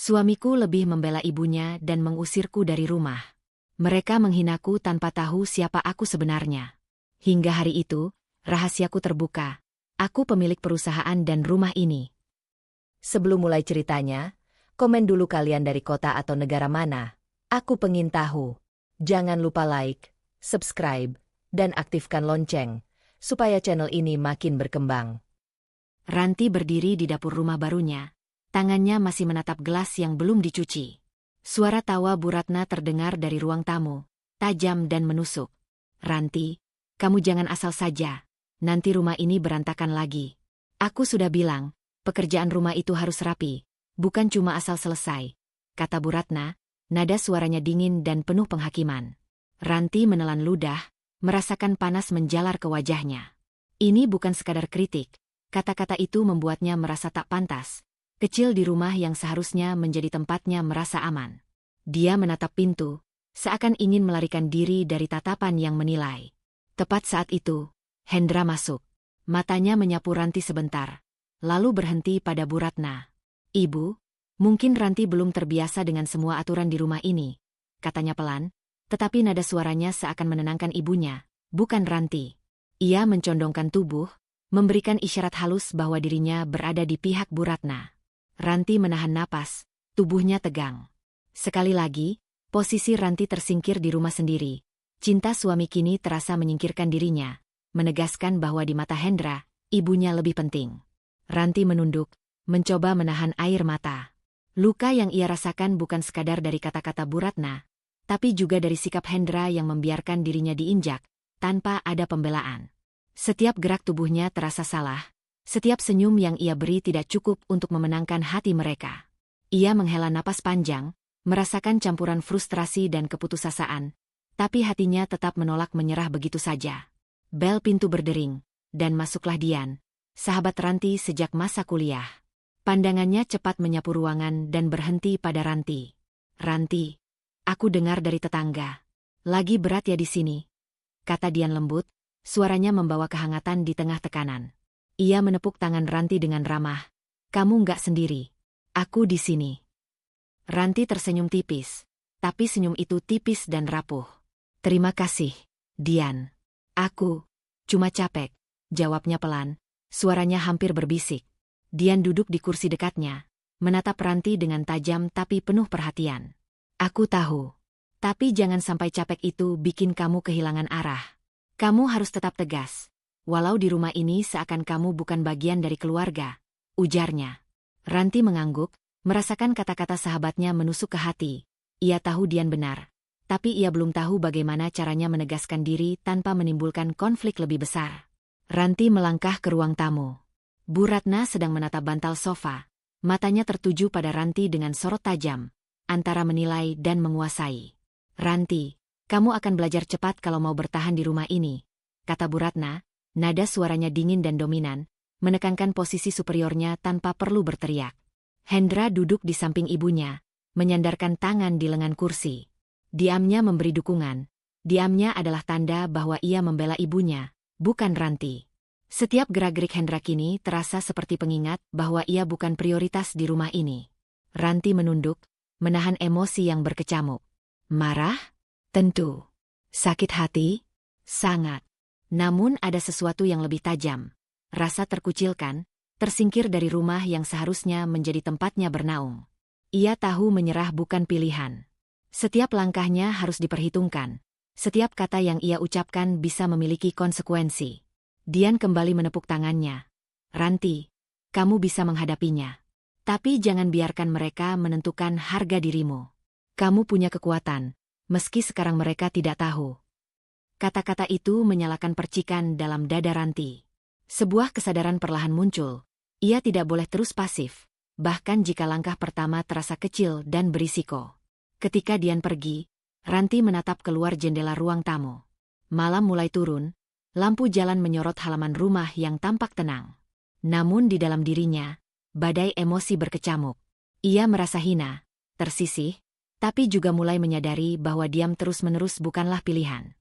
Suamiku lebih membela ibunya dan mengusirku dari rumah. Mereka menghinaku tanpa tahu siapa aku sebenarnya. Hingga hari itu, rahasiaku terbuka. Aku pemilik perusahaan dan rumah ini. Sebelum mulai ceritanya, komen dulu kalian dari kota atau negara mana. Aku pengen tahu. Jangan lupa like, subscribe, dan aktifkan lonceng, supaya channel ini makin berkembang. Ranti berdiri di dapur rumah barunya. Tangannya masih menatap gelas yang belum dicuci. Suara tawa Bu Ratna terdengar dari ruang tamu, tajam dan menusuk. Ranti, kamu jangan asal saja. Nanti rumah ini berantakan lagi. Aku sudah bilang, pekerjaan rumah itu harus rapi, bukan cuma asal selesai, kata Bu Ratna, nada suaranya dingin dan penuh penghakiman. Ranti menelan ludah, merasakan panas menjalar ke wajahnya. Ini bukan sekadar kritik, kata-kata itu membuatnya merasa tak pantas. Kecil di rumah yang seharusnya menjadi tempatnya merasa aman. Dia menatap pintu, seakan ingin melarikan diri dari tatapan yang menilai. Tepat saat itu, Hendra masuk. Matanya menyapu Ranti sebentar, lalu berhenti pada Bu Ratna. Ibu, mungkin Ranti belum terbiasa dengan semua aturan di rumah ini, katanya pelan, tetapi nada suaranya seakan menenangkan ibunya, bukan Ranti. Ia mencondongkan tubuh, memberikan isyarat halus bahwa dirinya berada di pihak Bu Ratna. Ranti menahan napas, tubuhnya tegang. Sekali lagi, posisi Ranti tersingkir di rumah sendiri. Cinta suami kini terasa menyingkirkan dirinya, menegaskan bahwa di mata Hendra, ibunya lebih penting. Ranti menunduk, mencoba menahan air mata. Luka yang ia rasakan bukan sekadar dari kata-kata Bu Ratna, tapi juga dari sikap Hendra yang membiarkan dirinya diinjak, tanpa ada pembelaan. Setiap gerak tubuhnya terasa salah. Setiap senyum yang ia beri tidak cukup untuk memenangkan hati mereka. Ia menghela napas panjang, merasakan campuran frustrasi dan keputusasaan, tapi hatinya tetap menolak menyerah begitu saja. Bel pintu berdering, dan masuklah Dian, sahabat Ranti sejak masa kuliah. Pandangannya cepat menyapu ruangan dan berhenti pada Ranti. Ranti, aku dengar dari tetangga. Lagi berat ya di sini, kata Dian lembut, suaranya membawa kehangatan di tengah tekanan. Ia menepuk tangan Ranti dengan ramah. Kamu nggak sendiri. Aku di sini. Ranti tersenyum tipis, tapi senyum itu tipis dan rapuh. Terima kasih, Dian. Aku cuma capek, jawabnya pelan, suaranya hampir berbisik. Dian duduk di kursi dekatnya, menatap Ranti dengan tajam tapi penuh perhatian. Aku tahu, tapi jangan sampai capek itu bikin kamu kehilangan arah. Kamu harus tetap tegas. Walau di rumah ini seakan kamu bukan bagian dari keluarga, ujarnya. Ranti mengangguk, merasakan kata-kata sahabatnya menusuk ke hati. Ia tahu Dian benar, tapi ia belum tahu bagaimana caranya menegaskan diri tanpa menimbulkan konflik lebih besar. Ranti melangkah ke ruang tamu. Bu Ratna sedang menatap bantal sofa, matanya tertuju pada Ranti dengan sorot tajam, antara menilai dan menguasai. Ranti, kamu akan belajar cepat kalau mau bertahan di rumah ini, kata Bu Ratna. Nada suaranya dingin dan dominan, menekankan posisi superiornya tanpa perlu berteriak. Hendra duduk di samping ibunya, menyandarkan tangan di lengan kursi. Diamnya memberi dukungan. Diamnya adalah tanda bahwa ia membela ibunya, bukan Ranti. Setiap gerak-gerik Hendra kini terasa seperti pengingat bahwa ia bukan prioritas di rumah ini. Ranti menunduk, menahan emosi yang berkecamuk. Marah? Tentu. Sakit hati? Sangat. Namun ada sesuatu yang lebih tajam. Rasa terkucilkan, tersingkir dari rumah yang seharusnya menjadi tempatnya bernaung. Ia tahu menyerah bukan pilihan. Setiap langkahnya harus diperhitungkan. Setiap kata yang ia ucapkan bisa memiliki konsekuensi. Dian kembali menepuk tangannya. Ranti, kamu bisa menghadapinya. Tapi jangan biarkan mereka menentukan harga dirimu. Kamu punya kekuatan, meski sekarang mereka tidak tahu. Kata-kata itu menyalakan percikan dalam dada Ranti. Sebuah kesadaran perlahan muncul. Ia tidak boleh terus pasif, bahkan jika langkah pertama terasa kecil dan berisiko. Ketika Dian pergi, Ranti menatap keluar jendela ruang tamu. Malam mulai turun, lampu jalan menyorot halaman rumah yang tampak tenang. Namun di dalam dirinya, badai emosi berkecamuk. Ia merasa hina, tersisih, tapi juga mulai menyadari bahwa diam terus-menerus bukanlah pilihan.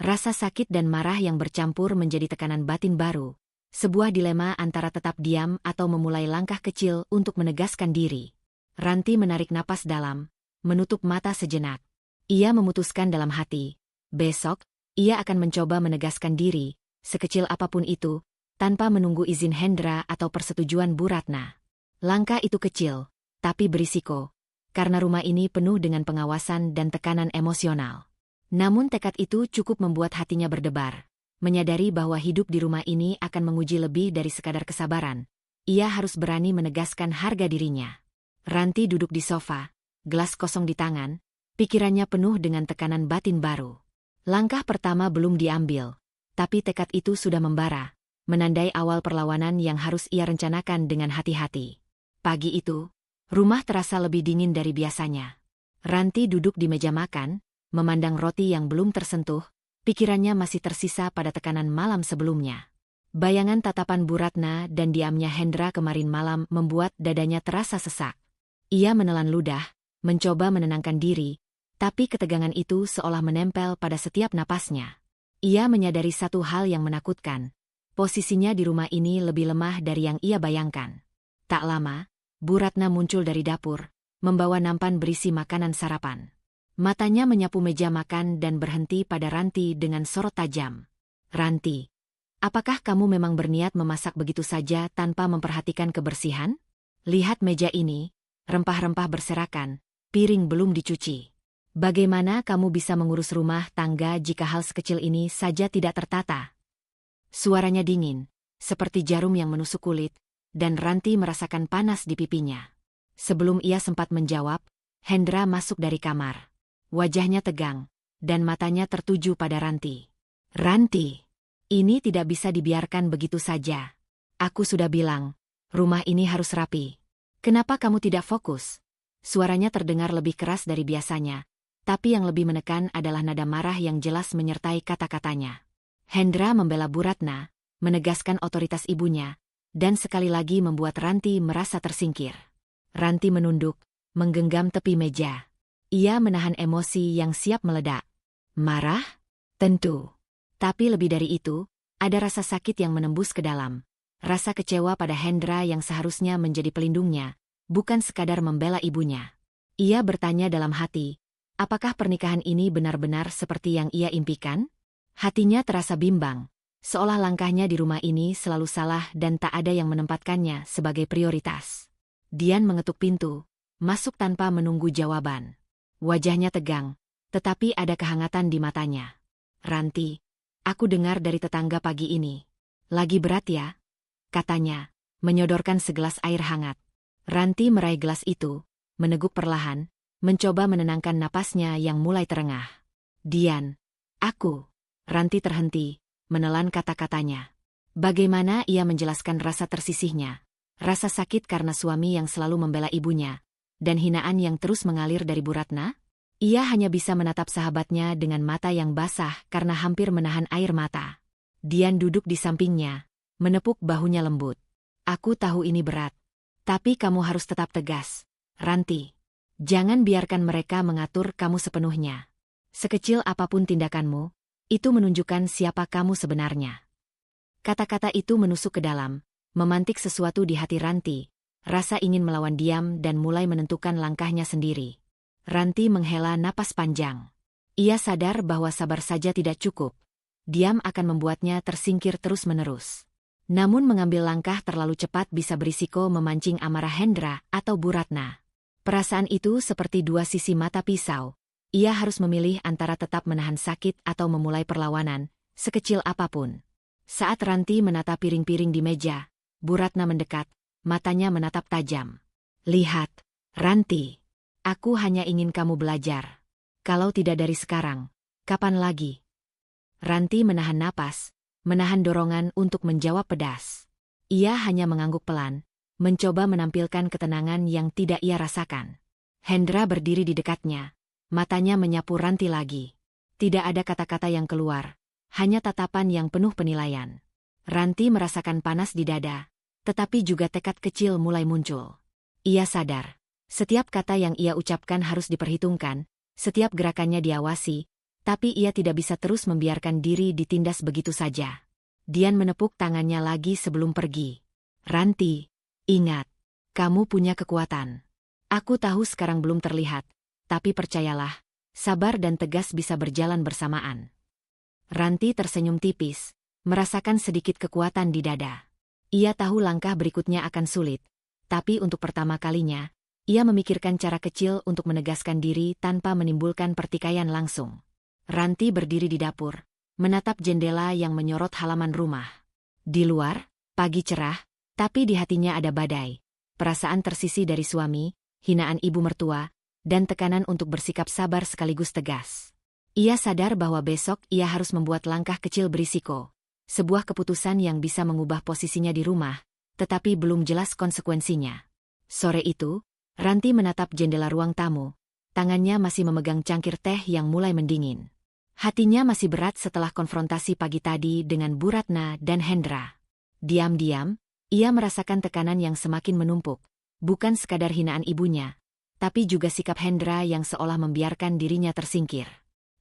Rasa sakit dan marah yang bercampur menjadi tekanan batin baru. Sebuah dilema antara tetap diam atau memulai langkah kecil untuk menegaskan diri. Ranti menarik napas dalam, menutup mata sejenak. Ia memutuskan dalam hati, besok, ia akan mencoba menegaskan diri, sekecil apapun itu, tanpa menunggu izin Hendra atau persetujuan Bu Ratna. Langkah itu kecil, tapi berisiko, karena rumah ini penuh dengan pengawasan dan tekanan emosional. Namun tekad itu cukup membuat hatinya berdebar. Menyadari bahwa hidup di rumah ini akan menguji lebih dari sekadar kesabaran. Ia harus berani menegaskan harga dirinya. Ranti duduk di sofa, gelas kosong di tangan, pikirannya penuh dengan tekanan batin baru. Langkah pertama belum diambil, tapi tekad itu sudah membara, menandai awal perlawanan yang harus ia rencanakan dengan hati-hati. Pagi itu, rumah terasa lebih dingin dari biasanya. Ranti duduk di meja makan, memandang roti yang belum tersentuh, pikirannya masih tersisa pada tekanan malam sebelumnya. Bayangan tatapan Bu Ratna dan diamnya Hendra kemarin malam membuat dadanya terasa sesak. Ia menelan ludah, mencoba menenangkan diri, tapi ketegangan itu seolah menempel pada setiap napasnya. Ia menyadari satu hal yang menakutkan. Posisinya di rumah ini lebih lemah dari yang ia bayangkan. Tak lama, Bu Ratna muncul dari dapur, membawa nampan berisi makanan sarapan. Matanya menyapu meja makan dan berhenti pada Ranti dengan sorot tajam. "Ranti, apakah kamu memang berniat memasak begitu saja tanpa memperhatikan kebersihan? Lihat meja ini. Rempah-rempah berserakan, piring belum dicuci. Bagaimana kamu bisa mengurus rumah tangga jika hal sekecil ini saja tidak tertata?" Suaranya dingin, seperti jarum yang menusuk kulit, dan Ranti merasakan panas di pipinya. Sebelum ia sempat menjawab, Hendra masuk dari kamar. Wajahnya tegang, dan matanya tertuju pada Ranti. "Ranti, ini tidak bisa dibiarkan begitu saja. Aku sudah bilang, rumah ini harus rapi. Kenapa kamu tidak fokus?" Suaranya terdengar lebih keras dari biasanya, tapi yang lebih menekan adalah nada marah yang jelas menyertai kata-katanya. Hendra membela Bu Ratna, menegaskan otoritas ibunya, dan sekali lagi membuat Ranti merasa tersingkir. Ranti menunduk, menggenggam tepi meja. Ia menahan emosi yang siap meledak. Marah? Tentu. Tapi lebih dari itu, ada rasa sakit yang menembus ke dalam. Rasa kecewa pada Hendra yang seharusnya menjadi pelindungnya, bukan sekadar membela ibunya. Ia bertanya dalam hati, apakah pernikahan ini benar-benar seperti yang ia impikan? Hatinya terasa bimbang, seolah langkahnya di rumah ini selalu salah dan tak ada yang menempatkannya sebagai prioritas. Dian mengetuk pintu, masuk tanpa menunggu jawaban. Wajahnya tegang, tetapi ada kehangatan di matanya. "Ranti, aku dengar dari tetangga pagi ini. Lagi berat ya?" katanya, menyodorkan segelas air hangat. Ranti meraih gelas itu, meneguk perlahan, mencoba menenangkan napasnya yang mulai terengah. "Dian, aku..." Ranti terhenti, menelan kata-katanya. Bagaimana ia menjelaskan rasa tersisihnya, rasa sakit karena suami yang selalu membela ibunya, dan hinaan yang terus mengalir dari Bu Ratna? Ia hanya bisa menatap sahabatnya dengan mata yang basah karena hampir menahan air mata. Dian duduk di sampingnya, menepuk bahunya lembut. "Aku tahu ini berat. Tapi kamu harus tetap tegas, Ranti. Jangan biarkan mereka mengatur kamu sepenuhnya. Sekecil apapun tindakanmu, itu menunjukkan siapa kamu sebenarnya." Kata-kata itu menusuk ke dalam, memantik sesuatu di hati Ranti, rasa ingin melawan diam dan mulai menentukan langkahnya sendiri. Ranti menghela napas panjang. Ia sadar bahwa sabar saja tidak cukup. Diam akan membuatnya tersingkir terus-menerus. Namun mengambil langkah terlalu cepat bisa berisiko memancing amarah Hendra atau Bu Ratna. Perasaan itu seperti dua sisi mata pisau. Ia harus memilih antara tetap menahan sakit atau memulai perlawanan, sekecil apapun. Saat Ranti menatap piring-piring di meja, Bu Ratna mendekat, matanya menatap tajam. "Lihat, Ranti, aku hanya ingin kamu belajar. Kalau tidak dari sekarang, kapan lagi?" Ranti menahan napas, menahan dorongan untuk menjawab pedas. Ia hanya mengangguk pelan, mencoba menampilkan ketenangan yang tidak ia rasakan. Hendra berdiri di dekatnya, matanya menyapu Ranti lagi. Tidak ada kata-kata yang keluar, hanya tatapan yang penuh penilaian. Ranti merasakan panas di dada, tetapi juga tekad kecil mulai muncul. Ia sadar, setiap kata yang ia ucapkan harus diperhitungkan, setiap gerakannya diawasi, tapi ia tidak bisa terus membiarkan diri ditindas begitu saja. Dian menepuk tangannya lagi sebelum pergi. "Ranti, ingat, kamu punya kekuatan. Aku tahu sekarang belum terlihat, tapi percayalah, sabar dan tegas bisa berjalan bersamaan. Ranti tersenyum tipis, merasakan sedikit kekuatan di dada. Ia tahu langkah berikutnya akan sulit, tapi untuk pertama kalinya, ia memikirkan cara kecil untuk menegaskan diri tanpa menimbulkan pertikaian langsung. Ranti berdiri di dapur, menatap jendela yang menyorot halaman rumah. Di luar, pagi cerah, tapi di hatinya ada badai. Perasaan tersisi dari suami, hinaan ibu mertua, dan tekanan untuk bersikap sabar sekaligus tegas. Ia sadar bahwa besok ia harus membuat langkah kecil berisiko. Sebuah keputusan yang bisa mengubah posisinya di rumah, tetapi belum jelas konsekuensinya. Sore itu, Ranti menatap jendela ruang tamu. Tangannya masih memegang cangkir teh yang mulai mendingin. Hatinya masih berat setelah konfrontasi pagi tadi dengan Bu Ratna dan Hendra. Diam-diam, ia merasakan tekanan yang semakin menumpuk. Bukan sekadar hinaan ibunya, tapi juga sikap Hendra yang seolah membiarkan dirinya tersingkir.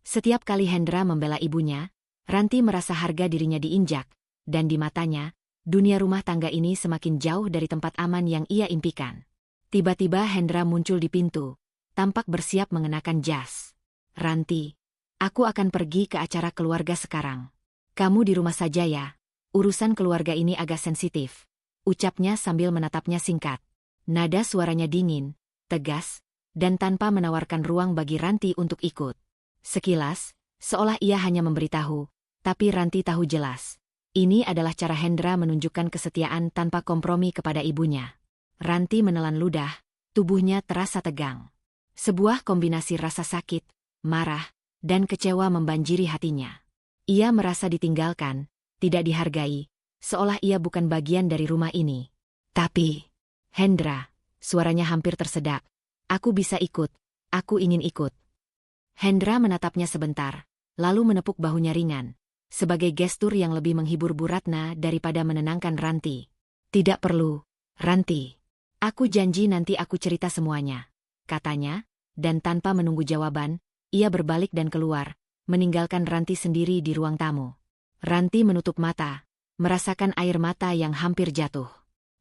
Setiap kali Hendra membela ibunya, Ranti merasa harga dirinya diinjak, dan di matanya, dunia rumah tangga ini semakin jauh dari tempat aman yang ia impikan. Tiba-tiba Hendra muncul di pintu, tampak bersiap mengenakan jas. "Ranti, aku akan pergi ke acara keluarga sekarang. Kamu di rumah saja ya, urusan keluarga ini agak sensitif," ucapnya sambil menatapnya singkat. Nada suaranya dingin, tegas, dan tanpa menawarkan ruang bagi Ranti untuk ikut. Sekilas, seolah ia hanya memberitahu, tapi Ranti tahu jelas. Ini adalah cara Hendra menunjukkan kesetiaan tanpa kompromi kepada ibunya. Ranti menelan ludah, tubuhnya terasa tegang. Sebuah kombinasi rasa sakit, marah, dan kecewa membanjiri hatinya. Ia merasa ditinggalkan, tidak dihargai, seolah ia bukan bagian dari rumah ini. Tapi, Hendra, suaranya hampir tersedak. "Aku bisa ikut, aku ingin ikut." Hendra menatapnya sebentar, lalu menepuk bahunya ringan, sebagai gestur yang lebih menghibur Bu Ratna daripada menenangkan Ranti. "Tidak perlu, Ranti. Aku janji nanti aku cerita semuanya," katanya, dan tanpa menunggu jawaban, ia berbalik dan keluar, meninggalkan Ranti sendiri di ruang tamu. Ranti menutup mata, merasakan air mata yang hampir jatuh.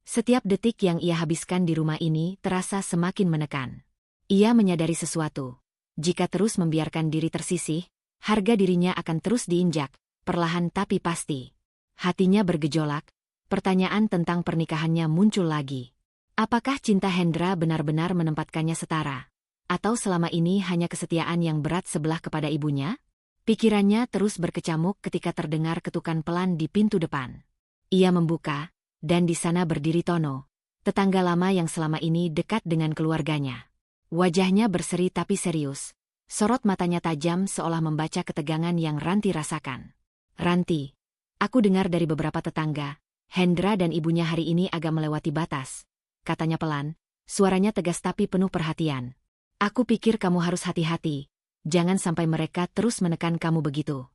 Setiap detik yang ia habiskan di rumah ini terasa semakin menekan. Ia menyadari sesuatu. Jika terus membiarkan diri tersisih, harga dirinya akan terus diinjak, perlahan tapi pasti. Hatinya bergejolak, pertanyaan tentang pernikahannya muncul lagi. Apakah cinta Hendra benar-benar menempatkannya setara? Atau selama ini hanya kesetiaan yang berat sebelah kepada ibunya? Pikirannya terus berkecamuk ketika terdengar ketukan pelan di pintu depan. Ia membuka, dan di sana berdiri Tono, tetangga lama yang selama ini dekat dengan keluarganya. Wajahnya berseri tapi serius. Sorot matanya tajam seolah membaca ketegangan yang Ranti rasakan. "Ranti, aku dengar dari beberapa tetangga, Hendra dan ibunya hari ini agak melewati batas," katanya pelan, suaranya tegas tapi penuh perhatian. "Aku pikir kamu harus hati-hati, jangan sampai mereka terus menekan kamu begitu."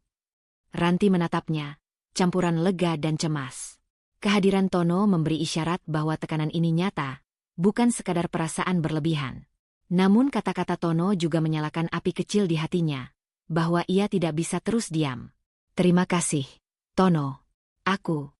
Ranti menatapnya, campuran lega dan cemas. Kehadiran Tono memberi isyarat bahwa tekanan ini nyata, bukan sekadar perasaan berlebihan. Namun kata-kata Tono juga menyalakan api kecil di hatinya, bahwa ia tidak bisa terus diam. "Terima kasih, Tono. Aku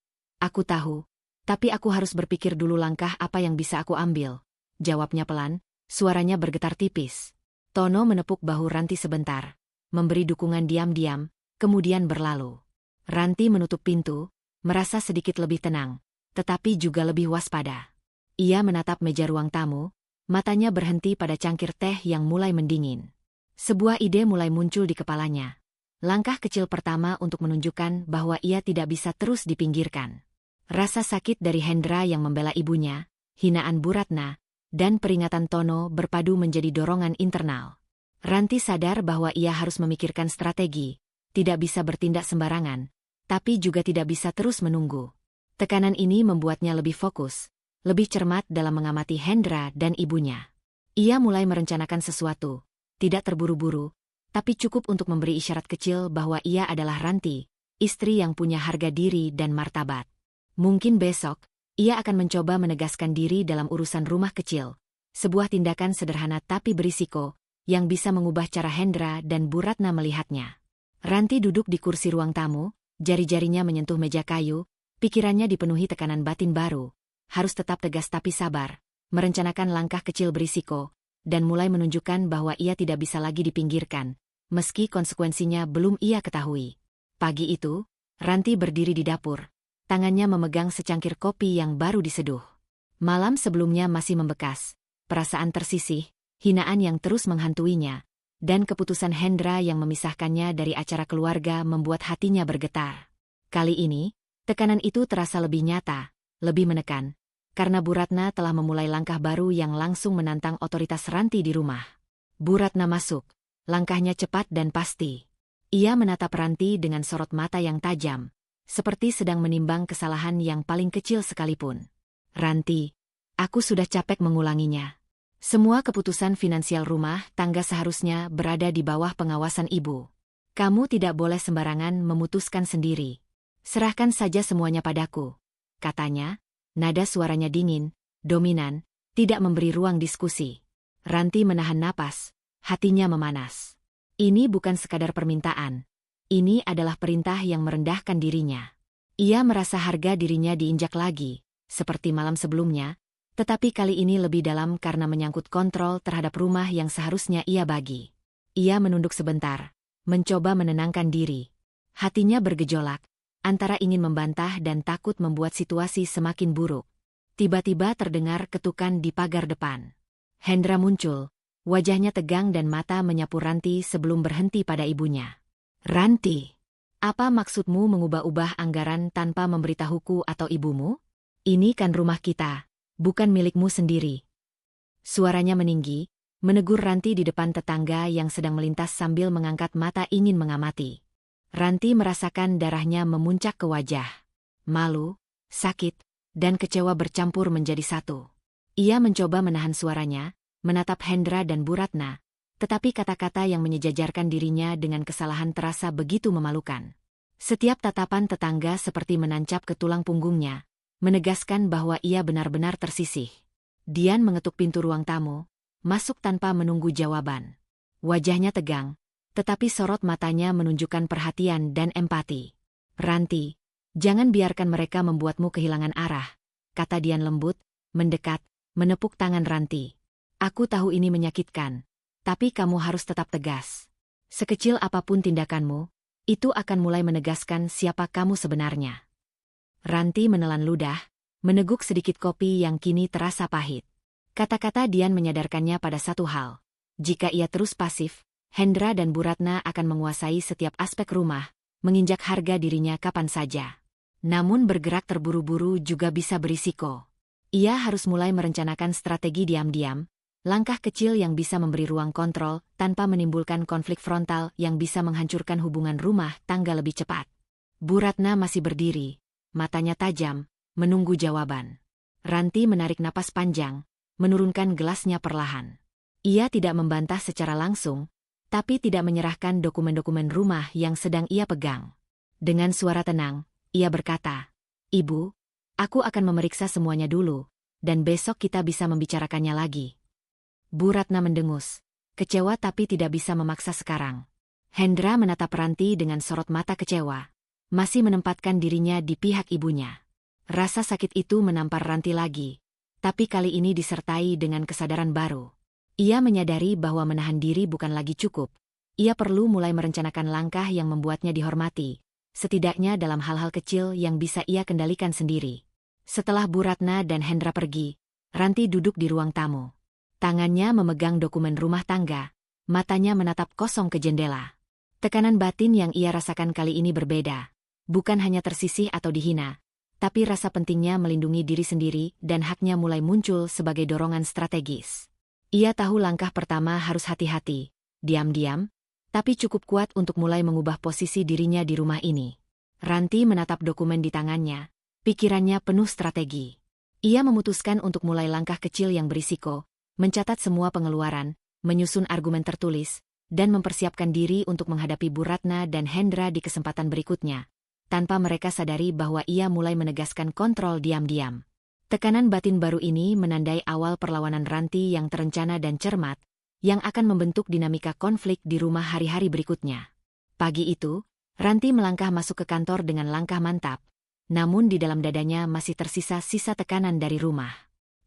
tahu, tapi aku harus berpikir dulu langkah apa yang bisa aku ambil," jawabnya pelan, suaranya bergetar tipis. Tono menepuk bahu Ranti sebentar, memberi dukungan diam-diam, kemudian berlalu. Ranti menutup pintu, merasa sedikit lebih tenang, tetapi juga lebih waspada. Ia menatap meja ruang tamu, matanya berhenti pada cangkir teh yang mulai mendingin. Sebuah ide mulai muncul di kepalanya. Langkah kecil pertama untuk menunjukkan bahwa ia tidak bisa terus dipinggirkan. Rasa sakit dari Hendra yang membela ibunya, hinaan Bu Ratna, dan peringatan Tono berpadu menjadi dorongan internal. Ranti sadar bahwa ia harus memikirkan strategi, tidak bisa bertindak sembarangan, tapi juga tidak bisa terus menunggu. Tekanan ini membuatnya lebih fokus, lebih cermat dalam mengamati Hendra dan ibunya. Ia mulai merencanakan sesuatu, tidak terburu-buru, tapi cukup untuk memberi isyarat kecil bahwa ia adalah Ranti, istri yang punya harga diri dan martabat. Mungkin besok, ia akan mencoba menegaskan diri dalam urusan rumah kecil, sebuah tindakan sederhana tapi berisiko, yang bisa mengubah cara Hendra dan Bu Ratna melihatnya. Ranti duduk di kursi ruang tamu, jari-jarinya menyentuh meja kayu, pikirannya dipenuhi tekanan batin baru. Harus tetap tegas tapi sabar, merencanakan langkah kecil berisiko, dan mulai menunjukkan bahwa ia tidak bisa lagi dipinggirkan, meski konsekuensinya belum ia ketahui. Pagi itu, Ranti berdiri di dapur, tangannya memegang secangkir kopi yang baru diseduh. Malam sebelumnya masih membekas, perasaan tersisih, hinaan yang terus menghantuinya, dan keputusan Hendra yang memisahkannya dari acara keluarga membuat hatinya bergetar. Kali ini, tekanan itu terasa lebih nyata, lebih menekan, karena Bu Ratna telah memulai langkah baru yang langsung menantang otoritas Ranti di rumah. Bu Ratna masuk, langkahnya cepat dan pasti. Ia menatap Ranti dengan sorot mata yang tajam, seperti sedang menimbang kesalahan yang paling kecil sekalipun. Ranti, aku sudah capek mengulanginya. Semua keputusan finansial rumah tangga seharusnya berada di bawah pengawasan ibu. Kamu tidak boleh sembarangan memutuskan sendiri. Serahkan saja semuanya padaku, katanya. Nada suaranya dingin, dominan, tidak memberi ruang diskusi. Ranti menahan napas, hatinya memanas. Ini bukan sekadar permintaan. Ini adalah perintah yang merendahkan dirinya. Ia merasa harga dirinya diinjak lagi, seperti malam sebelumnya, tetapi kali ini lebih dalam karena menyangkut kontrol terhadap rumah yang seharusnya ia bagi. Ia menunduk sebentar, mencoba menenangkan diri. Hatinya bergejolak, antara ingin membantah dan takut membuat situasi semakin buruk. Tiba-tiba terdengar ketukan di pagar depan. Hendra muncul, wajahnya tegang dan mata menyapu Ranti sebelum berhenti pada ibunya. Ranti, apa maksudmu mengubah-ubah anggaran tanpa memberitahuku atau ibumu? Ini kan rumah kita, bukan milikmu sendiri. Suaranya meninggi, menegur Ranti di depan tetangga yang sedang melintas sambil mengangkat mata ingin mengamati. Ranti merasakan darahnya memuncak ke wajah. Malu, sakit, dan kecewa bercampur menjadi satu. Ia mencoba menahan suaranya, menatap Hendra dan Bu Ratna, tetapi kata-kata yang menyejajarkan dirinya dengan kesalahan terasa begitu memalukan. Setiap tatapan tetangga seperti menancap ke tulang punggungnya, menegaskan bahwa ia benar-benar tersisih. Dian mengetuk pintu ruang tamu, masuk tanpa menunggu jawaban. Wajahnya tegang, tetapi sorot matanya menunjukkan perhatian dan empati. Ranti, jangan biarkan mereka membuatmu kehilangan arah, kata Dian lembut, mendekat, menepuk tangan Ranti. Aku tahu ini menyakitkan, tapi kamu harus tetap tegas. Sekecil apapun tindakanmu, itu akan mulai menegaskan siapa kamu sebenarnya. Ranti menelan ludah, meneguk sedikit kopi yang kini terasa pahit. Kata-kata Dian menyadarkannya pada satu hal. Jika ia terus pasif, Hendra dan Bu Ratna akan menguasai setiap aspek rumah, menginjak harga dirinya kapan saja. Namun bergerak terburu-buru juga bisa berisiko. Ia harus mulai merencanakan strategi diam-diam, langkah kecil yang bisa memberi ruang kontrol tanpa menimbulkan konflik frontal yang bisa menghancurkan hubungan rumah tangga lebih cepat. Bu Ratna masih berdiri, matanya tajam, menunggu jawaban. Ranti menarik napas panjang, menurunkan gelasnya perlahan. Ia tidak membantah secara langsung, tapi tidak menyerahkan dokumen-dokumen rumah yang sedang ia pegang. Dengan suara tenang, ia berkata, "Ibu, aku akan memeriksa semuanya dulu, dan besok kita bisa membicarakannya lagi." Bu Ratna mendengus, kecewa tapi tidak bisa memaksa sekarang. Hendra menatap Ranti dengan sorot mata kecewa, masih menempatkan dirinya di pihak ibunya. Rasa sakit itu menampar Ranti lagi, tapi kali ini disertai dengan kesadaran baru. Ia menyadari bahwa menahan diri bukan lagi cukup. Ia perlu mulai merencanakan langkah yang membuatnya dihormati, setidaknya dalam hal-hal kecil yang bisa ia kendalikan sendiri. Setelah Bu Ratna dan Hendra pergi, Ranti duduk di ruang tamu. Tangannya memegang dokumen rumah tangga, matanya menatap kosong ke jendela. Tekanan batin yang ia rasakan kali ini berbeda. Bukan hanya tersisih atau dihina, tapi rasa pentingnya melindungi diri sendiri dan haknya mulai muncul sebagai dorongan strategis. Ia tahu langkah pertama harus hati-hati, diam-diam, tapi cukup kuat untuk mulai mengubah posisi dirinya di rumah ini. Ranti menatap dokumen di tangannya, pikirannya penuh strategi. Ia memutuskan untuk mulai langkah kecil yang berisiko, mencatat semua pengeluaran, menyusun argumen tertulis, dan mempersiapkan diri untuk menghadapi Bu Ratna dan Hendra di kesempatan berikutnya, tanpa mereka sadari bahwa ia mulai menegaskan kontrol diam-diam. Tekanan batin baru ini menandai awal perlawanan Ranti yang terencana dan cermat, yang akan membentuk dinamika konflik di rumah hari-hari berikutnya. Pagi itu, Ranti melangkah masuk ke kantor dengan langkah mantap, namun di dalam dadanya masih tersisa sisa tekanan dari rumah.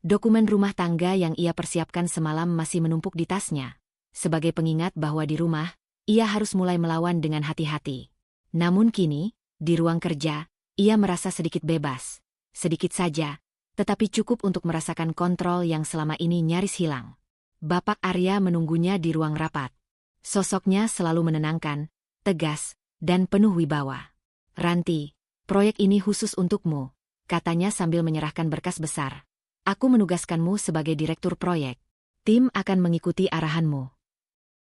Dokumen rumah tangga yang ia persiapkan semalam masih menumpuk di tasnya. Sebagai pengingat bahwa di rumah, ia harus mulai melawan dengan hati-hati. Namun kini, di ruang kerja, ia merasa sedikit bebas. Sedikit saja, tetapi cukup untuk merasakan kontrol yang selama ini nyaris hilang. Bapak Arya menunggunya di ruang rapat. Sosoknya selalu menenangkan, tegas, dan penuh wibawa. "Ranti, proyek ini khusus untukmu," katanya sambil menyerahkan berkas besar. "Aku menugaskanmu sebagai direktur proyek. Tim akan mengikuti arahanmu."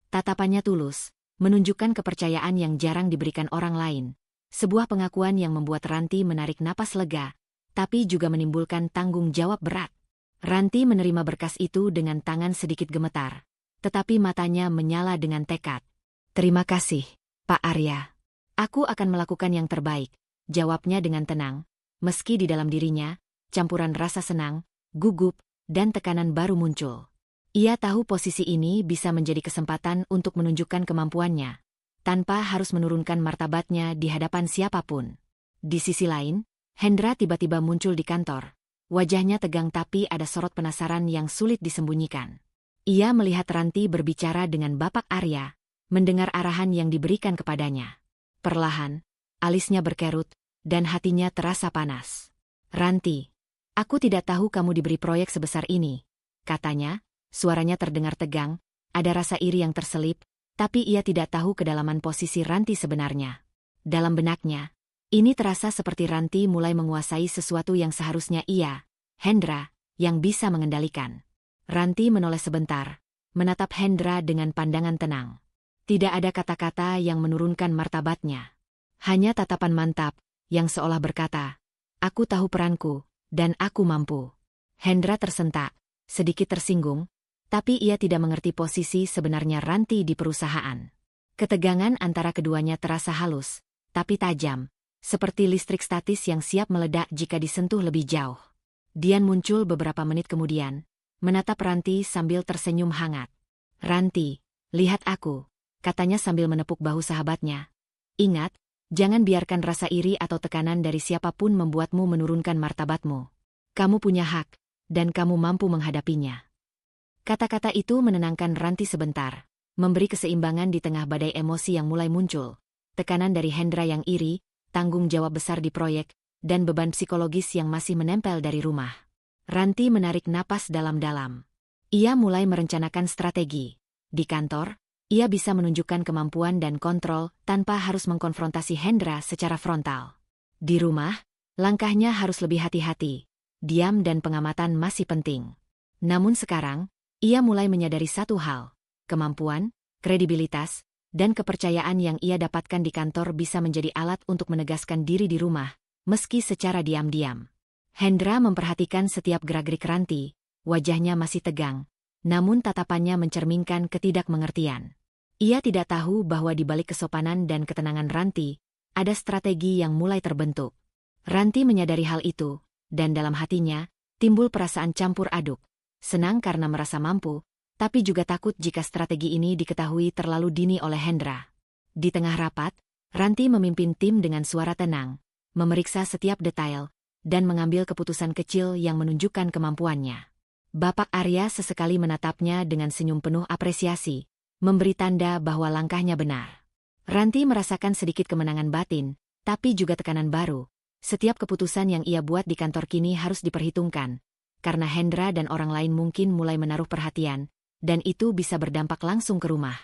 Tatapannya tulus, menunjukkan kepercayaan yang jarang diberikan orang lain. Sebuah pengakuan yang membuat Ranti menarik napas lega, tapi juga menimbulkan tanggung jawab berat. Ranti menerima berkas itu dengan tangan sedikit gemetar, tetapi matanya menyala dengan tekad. "Terima kasih, Pak Arya. Aku akan melakukan yang terbaik," jawabnya dengan tenang, meski di dalam dirinya, campuran rasa senang, gugup, dan tekanan baru muncul. Ia tahu posisi ini bisa menjadi kesempatan untuk menunjukkan kemampuannya, tanpa harus menurunkan martabatnya di hadapan siapapun. Di sisi lain, Hendra tiba-tiba muncul di kantor. Wajahnya tegang tapi ada sorot penasaran yang sulit disembunyikan. Ia melihat Ranti berbicara dengan Bapak Arya, mendengar arahan yang diberikan kepadanya. Perlahan, alisnya berkerut, dan hatinya terasa panas. "Ranti, aku tidak tahu kamu diberi proyek sebesar ini," katanya. Suaranya terdengar tegang, ada rasa iri yang terselip, tapi ia tidak tahu kedalaman posisi Ranti sebenarnya. Dalam benaknya, ini terasa seperti Ranti mulai menguasai sesuatu yang seharusnya ia, Hendra, yang bisa mengendalikan. Ranti menoleh sebentar, menatap Hendra dengan pandangan tenang. Tidak ada kata-kata yang menurunkan martabatnya. Hanya tatapan mantap, yang seolah berkata, "Aku tahu peranku, dan aku mampu." Hendra tersentak, sedikit tersinggung, tapi ia tidak mengerti posisi sebenarnya Ranti di perusahaan. Ketegangan antara keduanya terasa halus, tapi tajam, seperti listrik statis yang siap meledak jika disentuh lebih jauh. Dian muncul beberapa menit kemudian, menatap Ranti sambil tersenyum hangat. "Ranti, lihat aku," katanya sambil menepuk bahu sahabatnya. "Ingat, jangan biarkan rasa iri atau tekanan dari siapapun membuatmu menurunkan martabatmu. Kamu punya hak, dan kamu mampu menghadapinya." Kata-kata itu menenangkan Ranti sebentar, memberi keseimbangan di tengah badai emosi yang mulai muncul. Tekanan dari Hendra yang iri, tanggung jawab besar di proyek, dan beban psikologis yang masih menempel dari rumah. Ranti menarik napas dalam-dalam. Ia mulai merencanakan strategi. Di kantor, ia bisa menunjukkan kemampuan dan kontrol tanpa harus mengkonfrontasi Hendra secara frontal. Di rumah, langkahnya harus lebih hati-hati. Diam dan pengamatan masih penting. Namun sekarang, ia mulai menyadari satu hal, kemampuan, kredibilitas, dan kepercayaan yang ia dapatkan di kantor bisa menjadi alat untuk menegaskan diri di rumah, meski secara diam-diam. Hendra memperhatikan setiap gerak-gerik Ranti, wajahnya masih tegang, namun tatapannya mencerminkan ketidakmengertian. Ia tidak tahu bahwa di balik kesopanan dan ketenangan Ranti, ada strategi yang mulai terbentuk. Ranti menyadari hal itu, dan dalam hatinya, timbul perasaan campur aduk. Senang karena merasa mampu, tapi juga takut jika strategi ini diketahui terlalu dini oleh Hendra. Di tengah rapat, Ranti memimpin tim dengan suara tenang, memeriksa setiap detail, dan mengambil keputusan kecil yang menunjukkan kemampuannya. Bapak Arya sesekali menatapnya dengan senyum penuh apresiasi, memberi tanda bahwa langkahnya benar. Ranti merasakan sedikit kemenangan batin, tapi juga tekanan baru. Setiap keputusan yang ia buat di kantor kini harus diperhitungkan, karena Hendra dan orang lain mungkin mulai menaruh perhatian, dan itu bisa berdampak langsung ke rumah.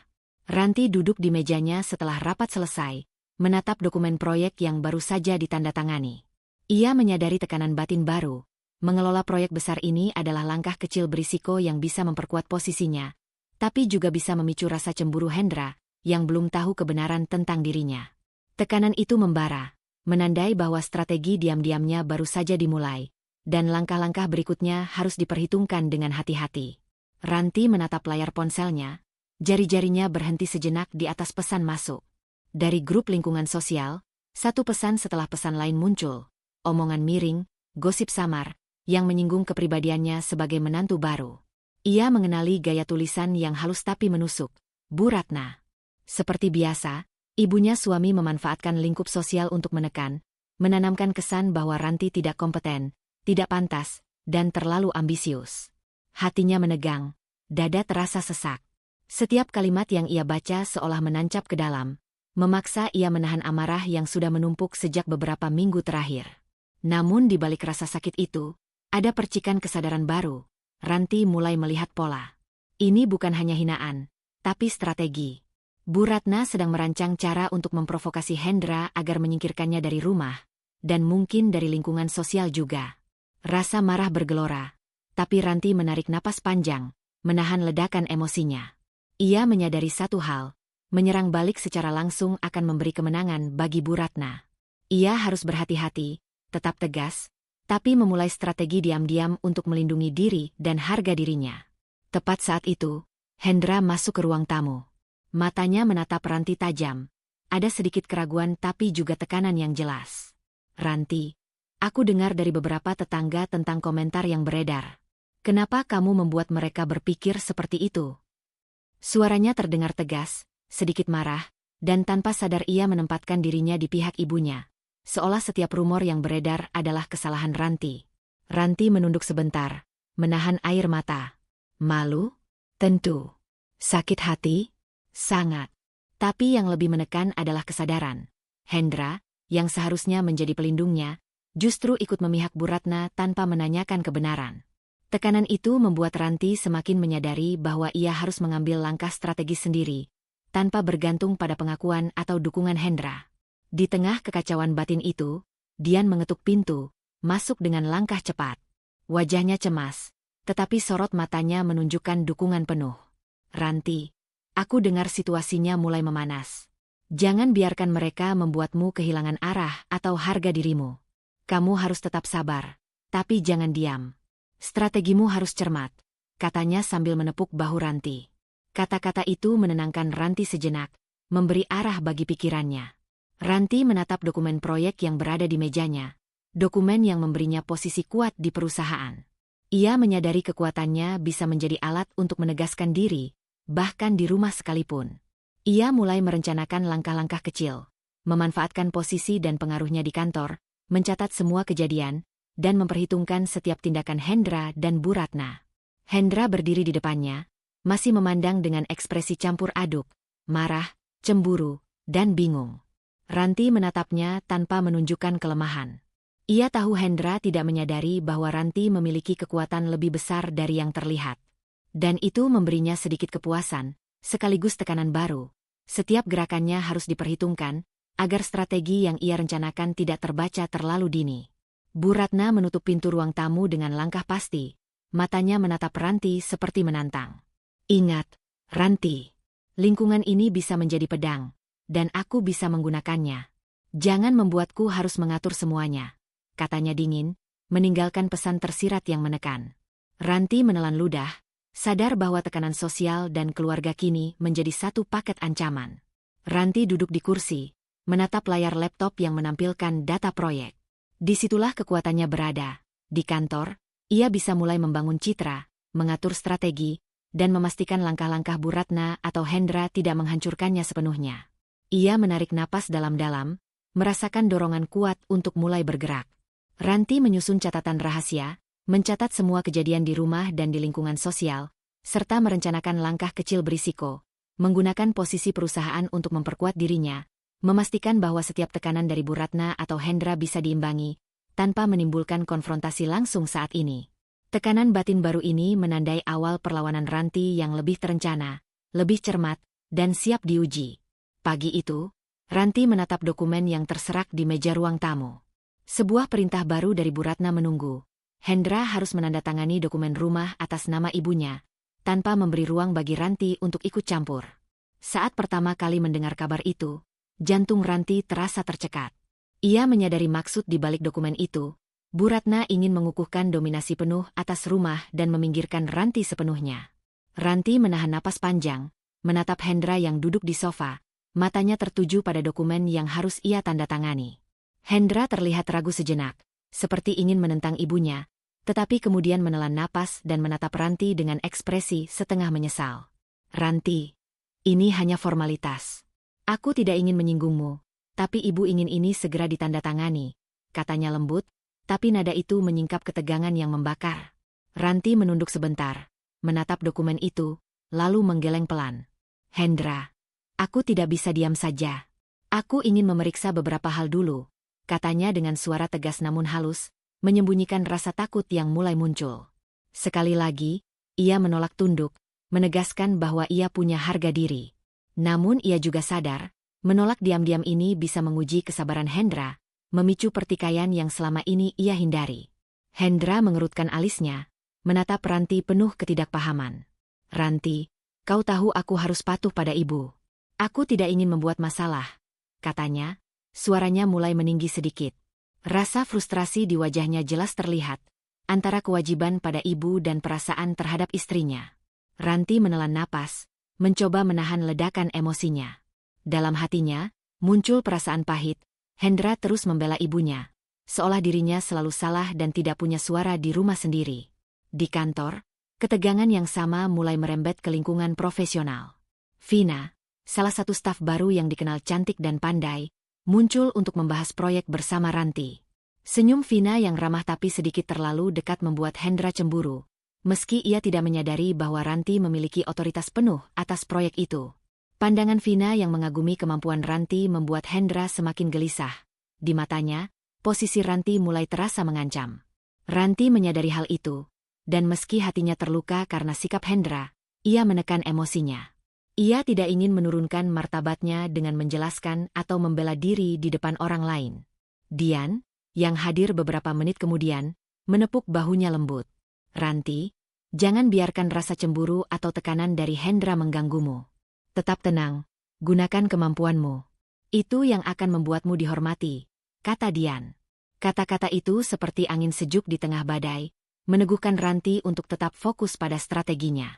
Ranti duduk di mejanya setelah rapat selesai, menatap dokumen proyek yang baru saja ditandatangani. Ia menyadari tekanan batin baru. Mengelola proyek besar ini adalah langkah kecil berisiko yang bisa memperkuat posisinya, tapi juga bisa memicu rasa cemburu Hendra, yang belum tahu kebenaran tentang dirinya. Tekanan itu membara, menandai bahwa strategi diam-diamnya baru saja dimulai, dan langkah-langkah berikutnya harus diperhitungkan dengan hati-hati. Ranti menatap layar ponselnya, jari-jarinya berhenti sejenak di atas pesan masuk. Dari grup lingkungan sosial, satu pesan setelah pesan lain muncul, omongan miring, gosip samar, yang menyinggung kepribadiannya sebagai menantu baru. Ia mengenali gaya tulisan yang halus tapi menusuk, Bu Ratna. Seperti biasa, ibunya suami memanfaatkan lingkup sosial untuk menanamkan kesan bahwa Ranti tidak kompeten, tidak pantas, dan terlalu ambisius. Hatinya menegang, dada terasa sesak. Setiap kalimat yang ia baca seolah menancap ke dalam, memaksa ia menahan amarah yang sudah menumpuk sejak beberapa minggu terakhir. Namun di balik rasa sakit itu, ada percikan kesadaran baru. Ranti mulai melihat pola. Ini bukan hanya hinaan, tapi strategi. Bu Ratna sedang merancang cara untuk memprovokasi Hendra agar menyingkirkannya dari rumah, dan mungkin dari lingkungan sosial juga. Rasa marah bergelora, tapi Ranti menarik napas panjang, menahan ledakan emosinya. Ia menyadari satu hal, menyerang balik secara langsung akan memberi kemenangan bagi Bu Ratna. Ia harus berhati-hati, tetap tegas, tapi memulai strategi diam-diam untuk melindungi diri dan harga dirinya. Tepat saat itu, Hendra masuk ke ruang tamu. Matanya menatap Ranti tajam. Ada sedikit keraguan tapi juga tekanan yang jelas. "Ranti, aku dengar dari beberapa tetangga tentang komentar yang beredar. Kenapa kamu membuat mereka berpikir seperti itu?" Suaranya terdengar tegas, sedikit marah, dan tanpa sadar ia menempatkan dirinya di pihak ibunya. Seolah setiap rumor yang beredar adalah kesalahan Ranti. Ranti menunduk sebentar, menahan air mata. Malu? Tentu. Sakit hati? Sangat. Tapi yang lebih menekan adalah kesadaran. Hendra, yang seharusnya menjadi pelindungnya, justru ikut memihak Bu Ratna tanpa menanyakan kebenaran. Tekanan itu membuat Ranti semakin menyadari bahwa ia harus mengambil langkah strategis sendiri, tanpa bergantung pada pengakuan atau dukungan Hendra. Di tengah kekacauan batin itu, Dian mengetuk pintu, masuk dengan langkah cepat. Wajahnya cemas, tetapi sorot matanya menunjukkan dukungan penuh. "Ranti, aku dengar situasinya mulai memanas. Jangan biarkan mereka membuatmu kehilangan arah atau harga dirimu. Kamu harus tetap sabar, tapi jangan diam. Strategimu harus cermat," katanya sambil menepuk bahu Ranti. Kata-kata itu menenangkan Ranti sejenak, memberi arah bagi pikirannya. Ranti menatap dokumen proyek yang berada di mejanya, dokumen yang memberinya posisi kuat di perusahaan. Ia menyadari kekuatannya bisa menjadi alat untuk menegaskan diri, bahkan di rumah sekalipun. Ia mulai merencanakan langkah-langkah kecil, memanfaatkan posisi dan pengaruhnya di kantor, mencatat semua kejadian, dan memperhitungkan setiap tindakan Hendra dan Bu Ratna. Hendra berdiri di depannya, masih memandang dengan ekspresi campur aduk, marah, cemburu, dan bingung. Ranti menatapnya tanpa menunjukkan kelemahan. Ia tahu Hendra tidak menyadari bahwa Ranti memiliki kekuatan lebih besar dari yang terlihat. Dan itu memberinya sedikit kepuasan, sekaligus tekanan baru. Setiap gerakannya harus diperhitungkan, agar strategi yang ia rencanakan tidak terbaca terlalu dini. Bu Ratna menutup pintu ruang tamu dengan langkah pasti. Matanya menatap Ranti seperti menantang. "Ingat, Ranti, lingkungan ini bisa menjadi pedang, dan aku bisa menggunakannya. Jangan membuatku harus mengatur semuanya," katanya dingin, meninggalkan pesan tersirat yang menekan. Ranti menelan ludah, sadar bahwa tekanan sosial dan keluarga kini menjadi satu paket ancaman. Ranti duduk di kursi, menatap layar laptop yang menampilkan data proyek. Disitulah kekuatannya berada. Di kantor, ia bisa mulai membangun citra, mengatur strategi, dan memastikan langkah-langkah Bu Ratna atau Hendra tidak menghancurkannya sepenuhnya. Ia menarik napas dalam-dalam, merasakan dorongan kuat untuk mulai bergerak. Ranti menyusun catatan rahasia, mencatat semua kejadian di rumah dan di lingkungan sosial, serta merencanakan langkah kecil berisiko, menggunakan posisi perusahaan untuk memperkuat dirinya, memastikan bahwa setiap tekanan dari Bu Ratna atau Hendra bisa diimbangi, tanpa menimbulkan konfrontasi langsung saat ini. Tekanan batin baru ini menandai awal perlawanan Ranti yang lebih terencana, lebih cermat, dan siap diuji. Pagi itu, Ranti menatap dokumen yang terserak di meja ruang tamu. Sebuah perintah baru dari Bu Ratna menunggu. Hendra harus menandatangani dokumen rumah atas nama ibunya, tanpa memberi ruang bagi Ranti untuk ikut campur. Saat pertama kali mendengar kabar itu, jantung Ranti terasa tercekat. Ia menyadari maksud di balik dokumen itu. Bu Ratna ingin mengukuhkan dominasi penuh atas rumah dan meminggirkan Ranti sepenuhnya. Ranti menahan napas panjang, menatap Hendra yang duduk di sofa, matanya tertuju pada dokumen yang harus ia tanda tangani. Hendra terlihat ragu sejenak, seperti ingin menentang ibunya, tetapi kemudian menelan napas dan menatap Ranti dengan ekspresi setengah menyesal. "Ranti, ini hanya formalitas. Aku tidak ingin menyinggungmu, tapi ibu ingin ini segera ditandatangani," katanya lembut, tapi nada itu menyingkap ketegangan yang membakar. Ranti menunduk sebentar, menatap dokumen itu, lalu menggeleng pelan. Hendra, aku tidak bisa diam saja. Aku ingin memeriksa beberapa hal dulu, katanya dengan suara tegas namun halus, menyembunyikan rasa takut yang mulai muncul. Sekali lagi, ia menolak tunduk, menegaskan bahwa ia punya harga diri. Namun ia juga sadar, menolak diam-diam ini bisa menguji kesabaran Hendra, memicu pertikaian yang selama ini ia hindari. Hendra mengerutkan alisnya, menatap Ranti penuh ketidakpahaman. Ranti, kau tahu aku harus patuh pada ibu. Aku tidak ingin membuat masalah, katanya, suaranya mulai meninggi sedikit. Rasa frustrasi di wajahnya jelas terlihat, antara kewajiban pada ibu dan perasaan terhadap istrinya. Ranti menelan napas, mencoba menahan ledakan emosinya. Dalam hatinya, muncul perasaan pahit. Hendra terus membela ibunya, seolah dirinya selalu salah dan tidak punya suara di rumah sendiri. Di kantor, ketegangan yang sama mulai merembet ke lingkungan profesional. Vina, salah satu staf baru yang dikenal cantik dan pandai, muncul untuk membahas proyek bersama Ranti. Senyum Vina yang ramah tapi sedikit terlalu dekat membuat Hendra cemburu, meski ia tidak menyadari bahwa Ranti memiliki otoritas penuh atas proyek itu. Pandangan Vina yang mengagumi kemampuan Ranti membuat Hendra semakin gelisah. Di matanya, posisi Ranti mulai terasa mengancam. Ranti menyadari hal itu, dan meski hatinya terluka karena sikap Hendra, ia menekan emosinya. Ia tidak ingin menurunkan martabatnya dengan menjelaskan atau membela diri di depan orang lain. Dian, yang hadir beberapa menit kemudian, menepuk bahunya lembut. Ranti, jangan biarkan rasa cemburu atau tekanan dari Hendra mengganggumu. Tetap tenang, gunakan kemampuanmu. Itu yang akan membuatmu dihormati, kata Dian. Kata-kata itu seperti angin sejuk di tengah badai, meneguhkan Ranti untuk tetap fokus pada strateginya.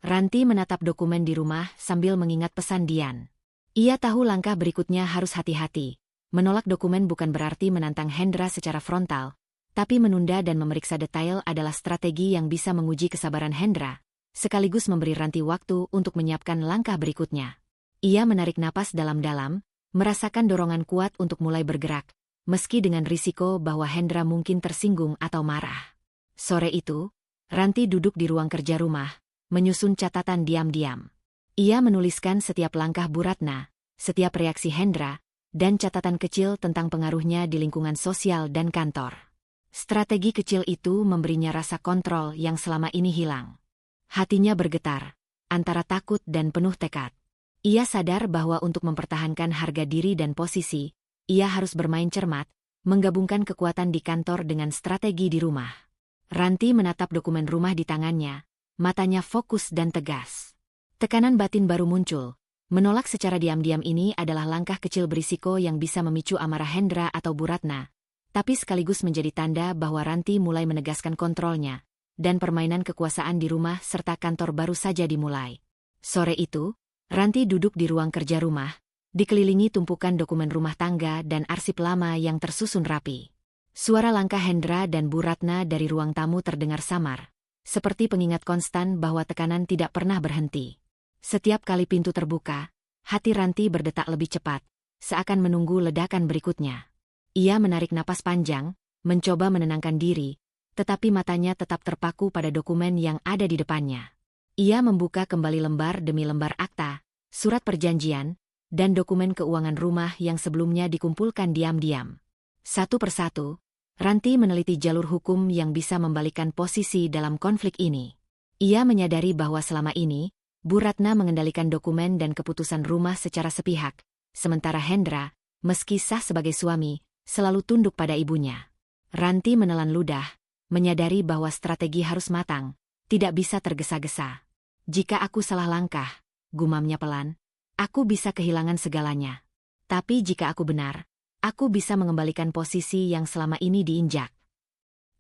Ranti menatap dokumen di rumah sambil mengingat pesan Dian. Ia tahu langkah berikutnya harus hati-hati. Menolak dokumen bukan berarti menantang Hendra secara frontal, tapi menunda dan memeriksa detail adalah strategi yang bisa menguji kesabaran Hendra, sekaligus memberi Ranti waktu untuk menyiapkan langkah berikutnya. Ia menarik napas dalam-dalam, merasakan dorongan kuat untuk mulai bergerak, meski dengan risiko bahwa Hendra mungkin tersinggung atau marah. Sore itu, Ranti duduk di ruang kerja rumah, menyusun catatan diam-diam. Ia menuliskan setiap langkah Bu Ratna, setiap reaksi Hendra, dan catatan kecil tentang pengaruhnya di lingkungan sosial dan kantor. Strategi kecil itu memberinya rasa kontrol yang selama ini hilang. Hatinya bergetar, antara takut dan penuh tekad. Ia sadar bahwa untuk mempertahankan harga diri dan posisi, ia harus bermain cermat, menggabungkan kekuatan di kantor dengan strategi di rumah. Ranti menatap dokumen rumah di tangannya, matanya fokus dan tegas. Tekanan batin baru muncul. Menolak secara diam-diam ini adalah langkah kecil berisiko yang bisa memicu amarah Hendra atau Bu Ratna, tapi sekaligus menjadi tanda bahwa Ranti mulai menegaskan kontrolnya, dan permainan kekuasaan di rumah serta kantor baru saja dimulai. Sore itu, Ranti duduk di ruang kerja rumah, dikelilingi tumpukan dokumen rumah tangga dan arsip lama yang tersusun rapi. Suara langkah Hendra dan Bu Ratna dari ruang tamu terdengar samar, seperti pengingat konstan bahwa tekanan tidak pernah berhenti. Setiap kali pintu terbuka, hati Ranti berdetak lebih cepat, seakan menunggu ledakan berikutnya. Ia menarik napas panjang, mencoba menenangkan diri, tetapi matanya tetap terpaku pada dokumen yang ada di depannya. Ia membuka kembali lembar demi lembar akta, surat perjanjian, dan dokumen keuangan rumah yang sebelumnya dikumpulkan diam-diam. Satu persatu, Ranti meneliti jalur hukum yang bisa membalikan posisi dalam konflik ini. Ia menyadari bahwa selama ini, Bu Ratna mengendalikan dokumen dan keputusan rumah secara sepihak, sementara Hendra, meski sah sebagai suami, selalu tunduk pada ibunya. Ranti menelan ludah, menyadari bahwa strategi harus matang, tidak bisa tergesa-gesa. Jika aku salah langkah, gumamnya pelan, aku bisa kehilangan segalanya. Tapi jika aku benar, aku bisa mengembalikan posisi yang selama ini diinjak.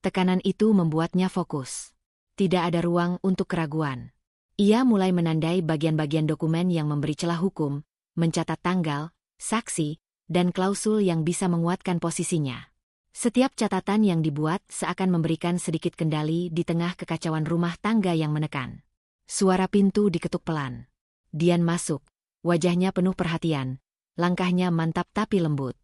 Tekanan itu membuatnya fokus. Tidak ada ruang untuk keraguan. Ia mulai menandai bagian-bagian dokumen yang memberi celah hukum, mencatat tanggal, saksi, dan klausul yang bisa menguatkan posisinya. Setiap catatan yang dibuat seakan memberikan sedikit kendali di tengah kekacauan rumah tangga yang menekan. Suara pintu diketuk pelan. Dian masuk, wajahnya penuh perhatian, langkahnya mantap tapi lembut.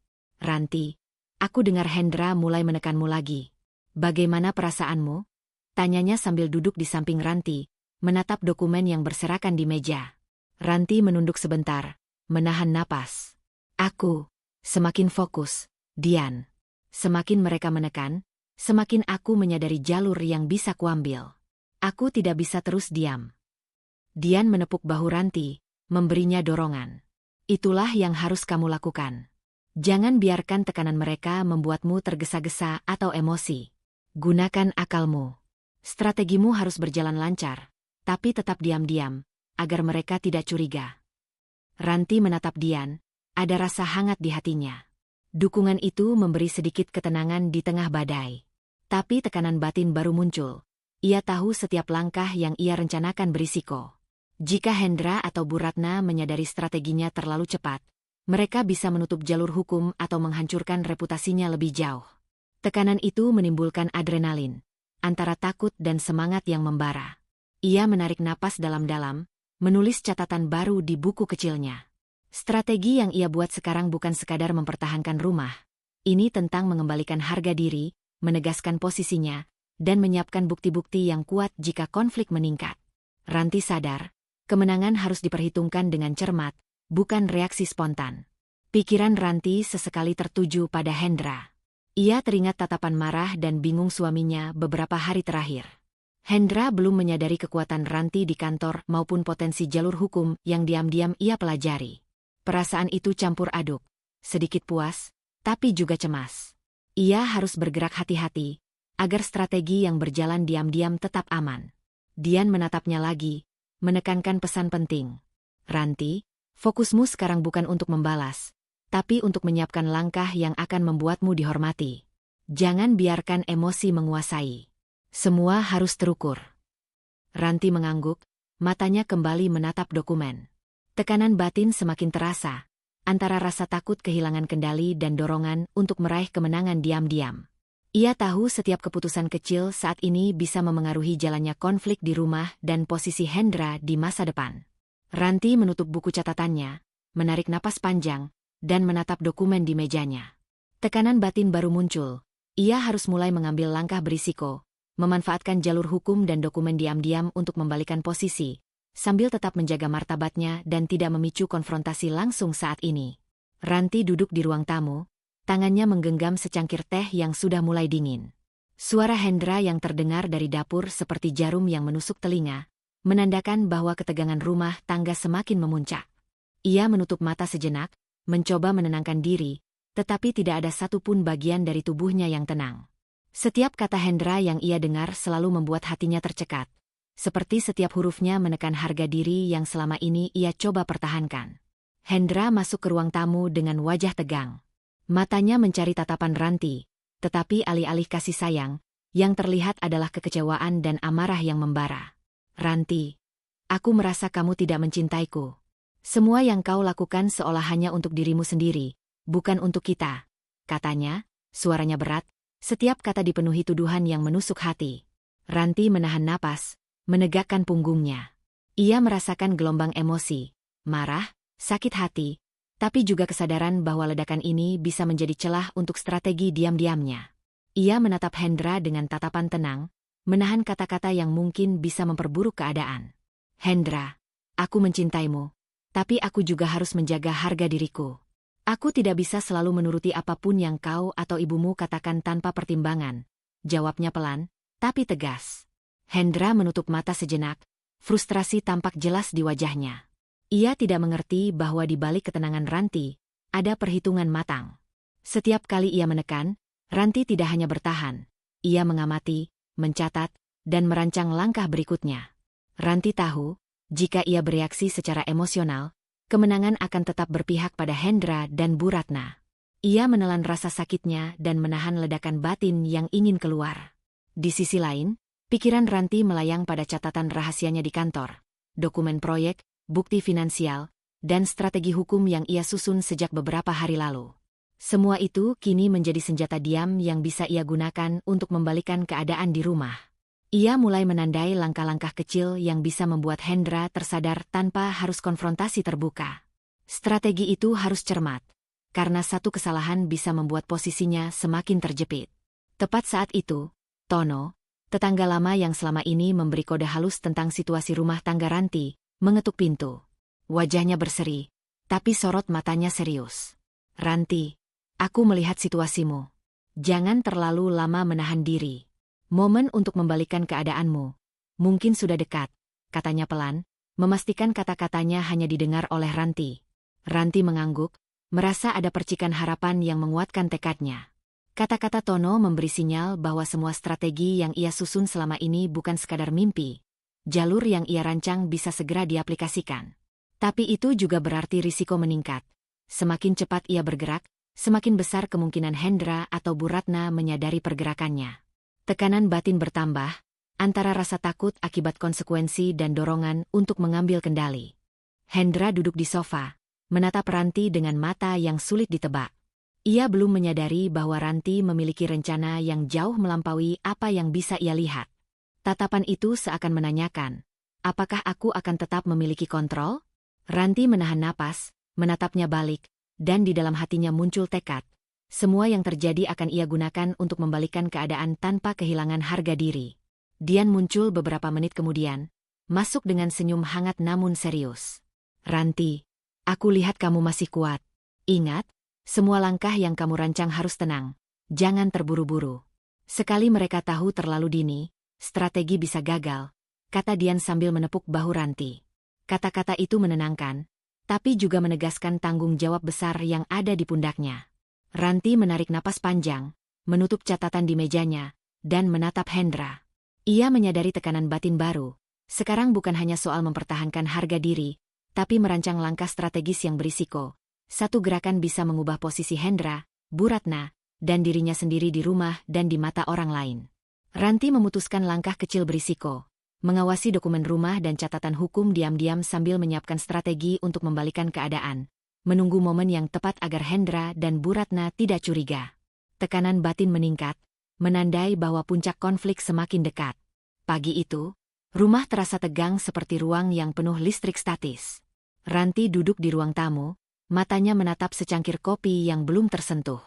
Ranti, aku dengar Hendra mulai menekanmu lagi. Bagaimana perasaanmu? Tanyanya sambil duduk di samping Ranti, menatap dokumen yang berserakan di meja. Ranti menunduk sebentar, menahan napas. Aku semakin fokus, Dian. Semakin mereka menekan, semakin aku menyadari jalur yang bisa kuambil. Aku tidak bisa terus diam. Dian menepuk bahu Ranti, memberinya dorongan. Itulah yang harus kamu lakukan. Jangan biarkan tekanan mereka membuatmu tergesa-gesa atau emosi. Gunakan akalmu. Strategimu harus berjalan lancar, tapi tetap diam-diam, agar mereka tidak curiga. Ranti menatap Dian, ada rasa hangat di hatinya. Dukungan itu memberi sedikit ketenangan di tengah badai. Tapi tekanan batin baru muncul. Ia tahu setiap langkah yang ia rencanakan berisiko. Jika Hendra atau Bu Ratna menyadari strateginya terlalu cepat, mereka bisa menutup jalur hukum atau menghancurkan reputasinya lebih jauh. Tekanan itu menimbulkan adrenalin, antara takut dan semangat yang membara. Ia menarik napas dalam-dalam, menulis catatan baru di buku kecilnya. Strategi yang ia buat sekarang bukan sekadar mempertahankan rumah. Ini tentang mengembalikan harga diri, menegaskan posisinya, dan menyiapkan bukti-bukti yang kuat jika konflik meningkat. Ranti sadar, kemenangan harus diperhitungkan dengan cermat, bukan reaksi spontan. Pikiran Ranti sesekali tertuju pada Hendra. Ia teringat tatapan marah dan bingung suaminya beberapa hari terakhir. Hendra belum menyadari kekuatan Ranti di kantor maupun potensi jalur hukum yang diam-diam ia pelajari. Perasaan itu campur aduk, sedikit puas, tapi juga cemas. Ia harus bergerak hati-hati, agar strategi yang berjalan diam-diam tetap aman. Dian menatapnya lagi, menekankan pesan penting. Ranti, fokusmu sekarang bukan untuk membalas, tapi untuk menyiapkan langkah yang akan membuatmu dihormati. Jangan biarkan emosi menguasai. Semua harus terukur. Ranti mengangguk, matanya kembali menatap dokumen. Tekanan batin semakin terasa, antara rasa takut kehilangan kendali dan dorongan untuk meraih kemenangan diam-diam. Ia tahu setiap keputusan kecil saat ini bisa memengaruhi jalannya konflik di rumah dan posisi Hendra di masa depan. Ranti menutup buku catatannya, menarik napas panjang, dan menatap dokumen di mejanya. Tekanan batin baru muncul. Ia harus mulai mengambil langkah berisiko, memanfaatkan jalur hukum dan dokumen diam-diam untuk membalikan posisi, sambil tetap menjaga martabatnya dan tidak memicu konfrontasi langsung saat ini. Ranti duduk di ruang tamu, tangannya menggenggam secangkir teh yang sudah mulai dingin. Suara Hendra yang terdengar dari dapur seperti jarum yang menusuk telinga, menandakan bahwa ketegangan rumah tangga semakin memuncak. Ia menutup mata sejenak, mencoba menenangkan diri, tetapi tidak ada satupun bagian dari tubuhnya yang tenang. Setiap kata Hendra yang ia dengar selalu membuat hatinya tercekat, seperti setiap hurufnya menekan harga diri yang selama ini ia coba pertahankan. Hendra masuk ke ruang tamu dengan wajah tegang. Matanya mencari tatapan Ranti, tetapi alih-alih kasih sayang, yang terlihat adalah kekecewaan dan amarah yang membara. Ranti, aku merasa kamu tidak mencintaiku. Semua yang kau lakukan seolah hanya untuk dirimu sendiri, bukan untuk kita, katanya, suaranya berat, setiap kata dipenuhi tuduhan yang menusuk hati. Ranti menahan napas, menegakkan punggungnya. Ia merasakan gelombang emosi, marah, sakit hati, tapi juga kesadaran bahwa ledakan ini bisa menjadi celah untuk strategi diam-diamnya. Ia menatap Hendra dengan tatapan tenang, menahan kata-kata yang mungkin bisa memperburuk keadaan. Hendra, aku mencintaimu. Tapi aku juga harus menjaga harga diriku. Aku tidak bisa selalu menuruti apapun yang kau atau ibumu katakan tanpa pertimbangan. Jawabnya pelan, tapi tegas. Hendra menutup mata sejenak, frustrasi tampak jelas di wajahnya. Ia tidak mengerti bahwa di balik ketenangan Ranti, ada perhitungan matang. Setiap kali ia menekan, Ranti tidak hanya bertahan. Ia mengamati, mencatat, dan merancang langkah berikutnya. Ranti tahu, jika ia bereaksi secara emosional, kemenangan akan tetap berpihak pada Hendra dan Bu Ratna. Ia menelan rasa sakitnya dan menahan ledakan batin yang ingin keluar. Di sisi lain, pikiran Ranti melayang pada catatan rahasianya di kantor, dokumen proyek, bukti finansial, dan strategi hukum yang ia susun sejak beberapa hari lalu. Semua itu kini menjadi senjata diam yang bisa ia gunakan untuk membalikan keadaan di rumah. Ia mulai menandai langkah-langkah kecil yang bisa membuat Hendra tersadar tanpa harus konfrontasi terbuka. Strategi itu harus cermat, karena satu kesalahan bisa membuat posisinya semakin terjepit. Tepat saat itu, Tono, tetangga lama yang selama ini memberi kode halus tentang situasi rumah tangga Ranti, mengetuk pintu. Wajahnya berseri, tapi sorot matanya serius. Ranti, aku melihat situasimu. Jangan terlalu lama menahan diri. Momen untuk membalikan keadaanmu mungkin sudah dekat, katanya pelan, memastikan kata-katanya hanya didengar oleh Ranti. Ranti mengangguk, merasa ada percikan harapan yang menguatkan tekadnya. Kata-kata Tono memberi sinyal bahwa semua strategi yang ia susun selama ini bukan sekadar mimpi. Jalur yang ia rancang bisa segera diaplikasikan. Tapi itu juga berarti risiko meningkat. Semakin cepat ia bergerak, semakin besar kemungkinan Hendra atau Bu Ratna menyadari pergerakannya. Tekanan batin bertambah, antara rasa takut akibat konsekuensi dan dorongan untuk mengambil kendali. Hendra duduk di sofa, menatap Ranti dengan mata yang sulit ditebak. Ia belum menyadari bahwa Ranti memiliki rencana yang jauh melampaui apa yang bisa ia lihat. Tatapan itu seakan menanyakan, apakah aku akan tetap memiliki kontrol? Ranti menahan napas, menatapnya balik, dan di dalam hatinya muncul tekad. Semua yang terjadi akan ia gunakan untuk membalikan keadaan tanpa kehilangan harga diri. Dian muncul beberapa menit kemudian, masuk dengan senyum hangat namun serius. Ranti, aku lihat kamu masih kuat. Ingat, semua langkah yang kamu rancang harus tenang. Jangan terburu-buru. Sekali mereka tahu terlalu dini, strategi bisa gagal, kata Dian sambil menepuk bahu Ranti. Kata-kata itu menenangkan, tapi juga menegaskan tanggung jawab besar yang ada di pundaknya. Ranti menarik napas panjang, menutup catatan di mejanya, dan menatap Hendra. Ia menyadari tekanan batin baru. Sekarang bukan hanya soal mempertahankan harga diri, tapi merancang langkah strategis yang berisiko. Satu gerakan bisa mengubah posisi Hendra, Bu Ratna, dan dirinya sendiri di rumah dan di mata orang lain. Ranti memutuskan langkah kecil berisiko, mengawasi dokumen rumah dan catatan hukum diam-diam sambil menyiapkan strategi untuk membalikan keadaan, menunggu momen yang tepat agar Hendra dan Bu Ratna tidak curiga. Tekanan batin meningkat, menandai bahwa puncak konflik semakin dekat. Pagi itu, rumah terasa tegang seperti ruang yang penuh listrik statis. Ranti duduk di ruang tamu, matanya menatap secangkir kopi yang belum tersentuh.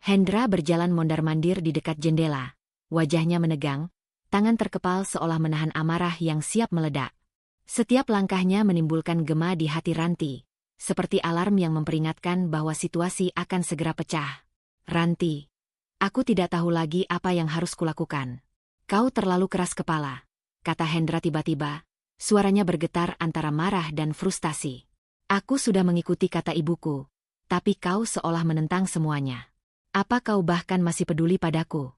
Hendra berjalan mondar-mandir di dekat jendela. Wajahnya menegang, tangan terkepal seolah menahan amarah yang siap meledak. Setiap langkahnya menimbulkan gema di hati Ranti, seperti alarm yang memperingatkan bahwa situasi akan segera pecah. Ranti, aku tidak tahu lagi apa yang harus kulakukan. Kau terlalu keras kepala, kata Hendra tiba-tiba, suaranya bergetar antara marah dan frustasi. Aku sudah mengikuti kata ibuku, tapi kau seolah menentang semuanya. Apa kau bahkan masih peduli padaku?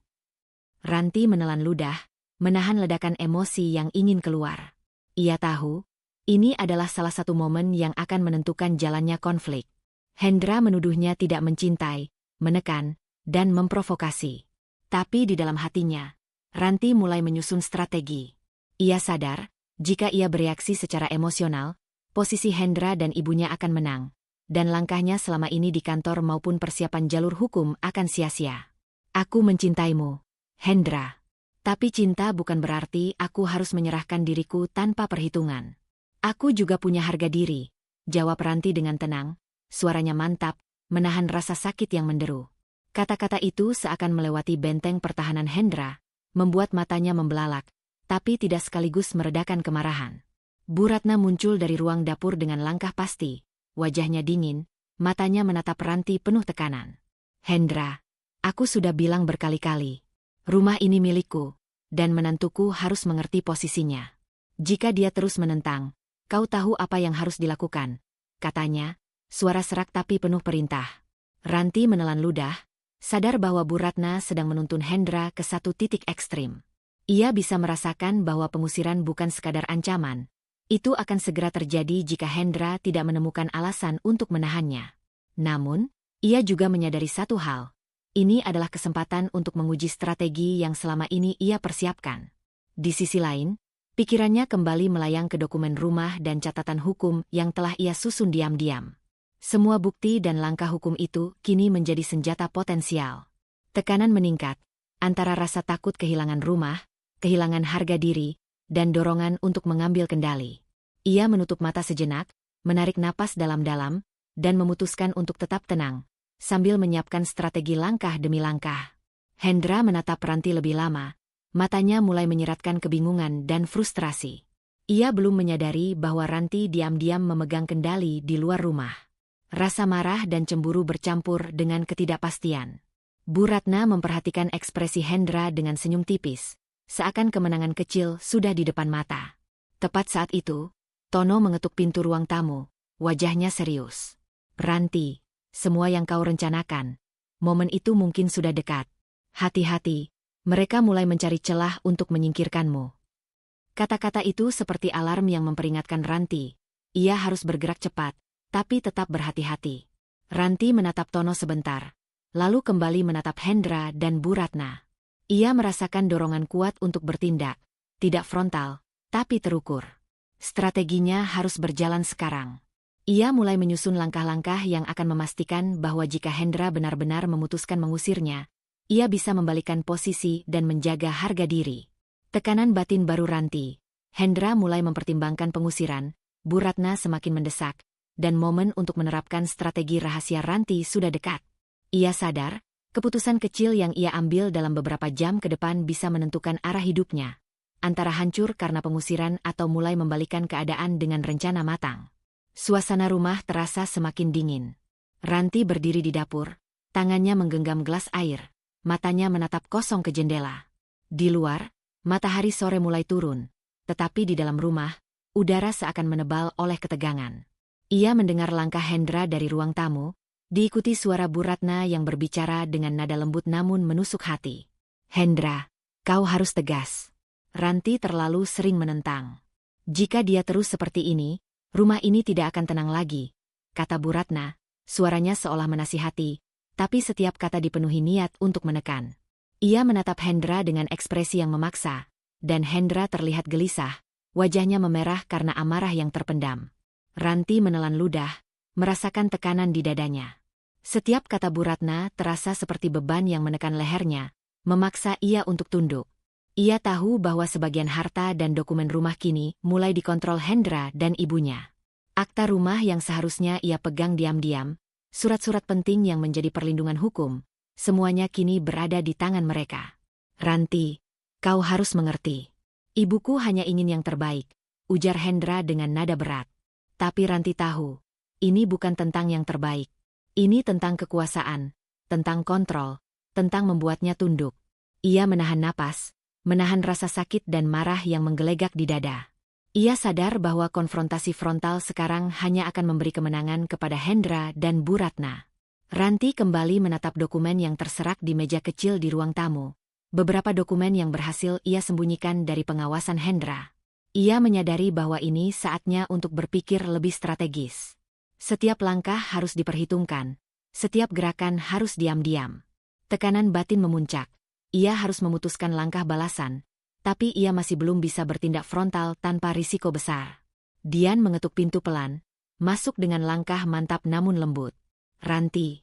Ranti menelan ludah, menahan ledakan emosi yang ingin keluar. Ia tahu, ini adalah salah satu momen yang akan menentukan jalannya konflik. Hendra menuduhnya tidak mencintai, menekan, dan memprovokasi. Tapi di dalam hatinya, Ranti mulai menyusun strategi. Ia sadar, jika ia bereaksi secara emosional, posisi Hendra dan ibunya akan menang, dan langkahnya selama ini di kantor maupun persiapan jalur hukum akan sia-sia. Aku mencintaimu, Hendra. Tapi cinta bukan berarti aku harus menyerahkan diriku tanpa perhitungan. Aku juga punya harga diri, jawab Ranti dengan tenang, suaranya mantap, menahan rasa sakit yang menderu. Kata-kata itu seakan melewati benteng pertahanan Hendra, membuat matanya membelalak, tapi tidak sekaligus meredakan kemarahan. Bu Ratna muncul dari ruang dapur dengan langkah pasti, wajahnya dingin, matanya menatap Ranti penuh tekanan. Hendra, aku sudah bilang berkali-kali, rumah ini milikku, dan menantuku harus mengerti posisinya. Jika dia terus menentang, kau tahu apa yang harus dilakukan, katanya, suara serak tapi penuh perintah. Ranti menelan ludah, sadar bahwa Bu Ratna sedang menuntun Hendra ke satu titik ekstrim. Ia bisa merasakan bahwa pengusiran bukan sekadar ancaman. Itu akan segera terjadi jika Hendra tidak menemukan alasan untuk menahannya. Namun, ia juga menyadari satu hal. Ini adalah kesempatan untuk menguji strategi yang selama ini ia persiapkan. Di sisi lain, pikirannya kembali melayang ke dokumen rumah dan catatan hukum yang telah ia susun diam-diam. Semua bukti dan langkah hukum itu kini menjadi senjata potensial. Tekanan meningkat, antara rasa takut kehilangan rumah, kehilangan harga diri, dan dorongan untuk mengambil kendali. Ia menutup mata sejenak, menarik napas dalam-dalam, dan memutuskan untuk tetap tenang, sambil menyiapkan strategi langkah demi langkah. Hendra menatap Ranti lebih lama, Matanya mulai menyiratkan kebingungan dan frustrasi. Ia belum menyadari bahwa Ranti diam-diam memegang kendali di luar rumah. Rasa marah dan cemburu bercampur dengan ketidakpastian. Bu Ratna memperhatikan ekspresi Hendra dengan senyum tipis, seakan kemenangan kecil sudah di depan mata. Tepat saat itu, Tono mengetuk pintu ruang tamu, wajahnya serius. Ranti, semua yang kau rencanakan, momen itu mungkin sudah dekat. Hati-hati, mereka mulai mencari celah untuk menyingkirkanmu. Kata-kata itu seperti alarm yang memperingatkan Ranti. Ia harus bergerak cepat, tapi tetap berhati-hati. Ranti menatap Tono sebentar, lalu kembali menatap Hendra dan Bu Ratna. Ia merasakan dorongan kuat untuk bertindak, tidak frontal, tapi terukur. Strateginya harus berjalan sekarang. Ia mulai menyusun langkah-langkah yang akan memastikan bahwa jika Hendra benar-benar memutuskan mengusirnya, ia bisa membalikkan posisi dan menjaga harga diri. Tekanan batin baru Ranti. Hendra mulai mempertimbangkan pengusiran, Bu Ratna semakin mendesak, dan momen untuk menerapkan strategi rahasia Ranti sudah dekat. Ia sadar, keputusan kecil yang ia ambil dalam beberapa jam ke depan bisa menentukan arah hidupnya. Antara hancur karena pengusiran atau mulai membalikkan keadaan dengan rencana matang. Suasana rumah terasa semakin dingin. Ranti berdiri di dapur, tangannya menggenggam gelas air, matanya menatap kosong ke jendela. Di luar, matahari sore mulai turun, tetapi di dalam rumah, udara seakan menebal oleh ketegangan. Ia mendengar langkah Hendra dari ruang tamu, diikuti suara Bu Ratna yang berbicara dengan nada lembut namun menusuk hati. Hendra, kau harus tegas. Ranti terlalu sering menentang. Jika dia terus seperti ini, rumah ini tidak akan tenang lagi, kata Bu Ratna, suaranya seolah menasihati, tapi setiap kata dipenuhi niat untuk menekan. Ia menatap Hendra dengan ekspresi yang memaksa, dan Hendra terlihat gelisah, wajahnya memerah karena amarah yang terpendam. Ranti menelan ludah, merasakan tekanan di dadanya. Setiap kata Bu Ratna terasa seperti beban yang menekan lehernya, memaksa ia untuk tunduk. Ia tahu bahwa sebagian harta dan dokumen rumah kini mulai dikontrol Hendra dan ibunya. Akta rumah yang seharusnya ia pegang diam-diam, surat-surat penting yang menjadi perlindungan hukum, semuanya kini berada di tangan mereka. Ranti, kau harus mengerti. Ibuku hanya ingin yang terbaik, ujar Hendra dengan nada berat. Tapi Ranti tahu, ini bukan tentang yang terbaik. Ini tentang kekuasaan, tentang kontrol, tentang membuatnya tunduk. Ia menahan napas, menahan rasa sakit dan marah yang menggelegak di dada. Ia sadar bahwa konfrontasi frontal sekarang hanya akan memberi kemenangan kepada Hendra dan Bu Ratna. Ranti kembali menatap dokumen yang terserak di meja kecil di ruang tamu. Beberapa dokumen yang berhasil ia sembunyikan dari pengawasan Hendra. Ia menyadari bahwa ini saatnya untuk berpikir lebih strategis. Setiap langkah harus diperhitungkan, setiap gerakan harus diam-diam. Tekanan batin memuncak. Ia harus memutuskan langkah balasan, tapi ia masih belum bisa bertindak frontal tanpa risiko besar. Dian mengetuk pintu pelan, masuk dengan langkah mantap namun lembut. Ranti,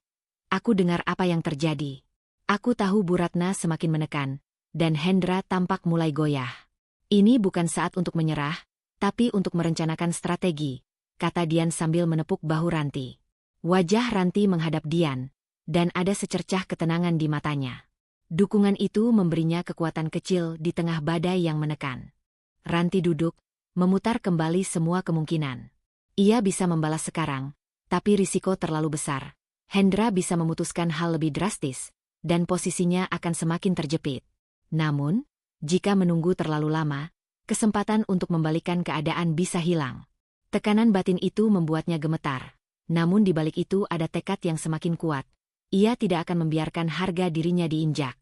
aku dengar apa yang terjadi. Aku tahu Bu Ratna semakin menekan, dan Hendra tampak mulai goyah. Ini bukan saat untuk menyerah, tapi untuk merencanakan strategi, kata Dian sambil menepuk bahu Ranti. Wajah Ranti menghadap Dian, dan ada secercah ketenangan di matanya. Dukungan itu memberinya kekuatan kecil di tengah badai yang menekan. Ranti duduk, memutar kembali semua kemungkinan. Ia bisa membalas sekarang, tapi risiko terlalu besar. Hendra bisa memutuskan hal lebih drastis, dan posisinya akan semakin terjepit. Namun, jika menunggu terlalu lama, kesempatan untuk membalikkan keadaan bisa hilang. Tekanan batin itu membuatnya gemetar. Namun di balik itu ada tekad yang semakin kuat. Ia tidak akan membiarkan harga dirinya diinjak.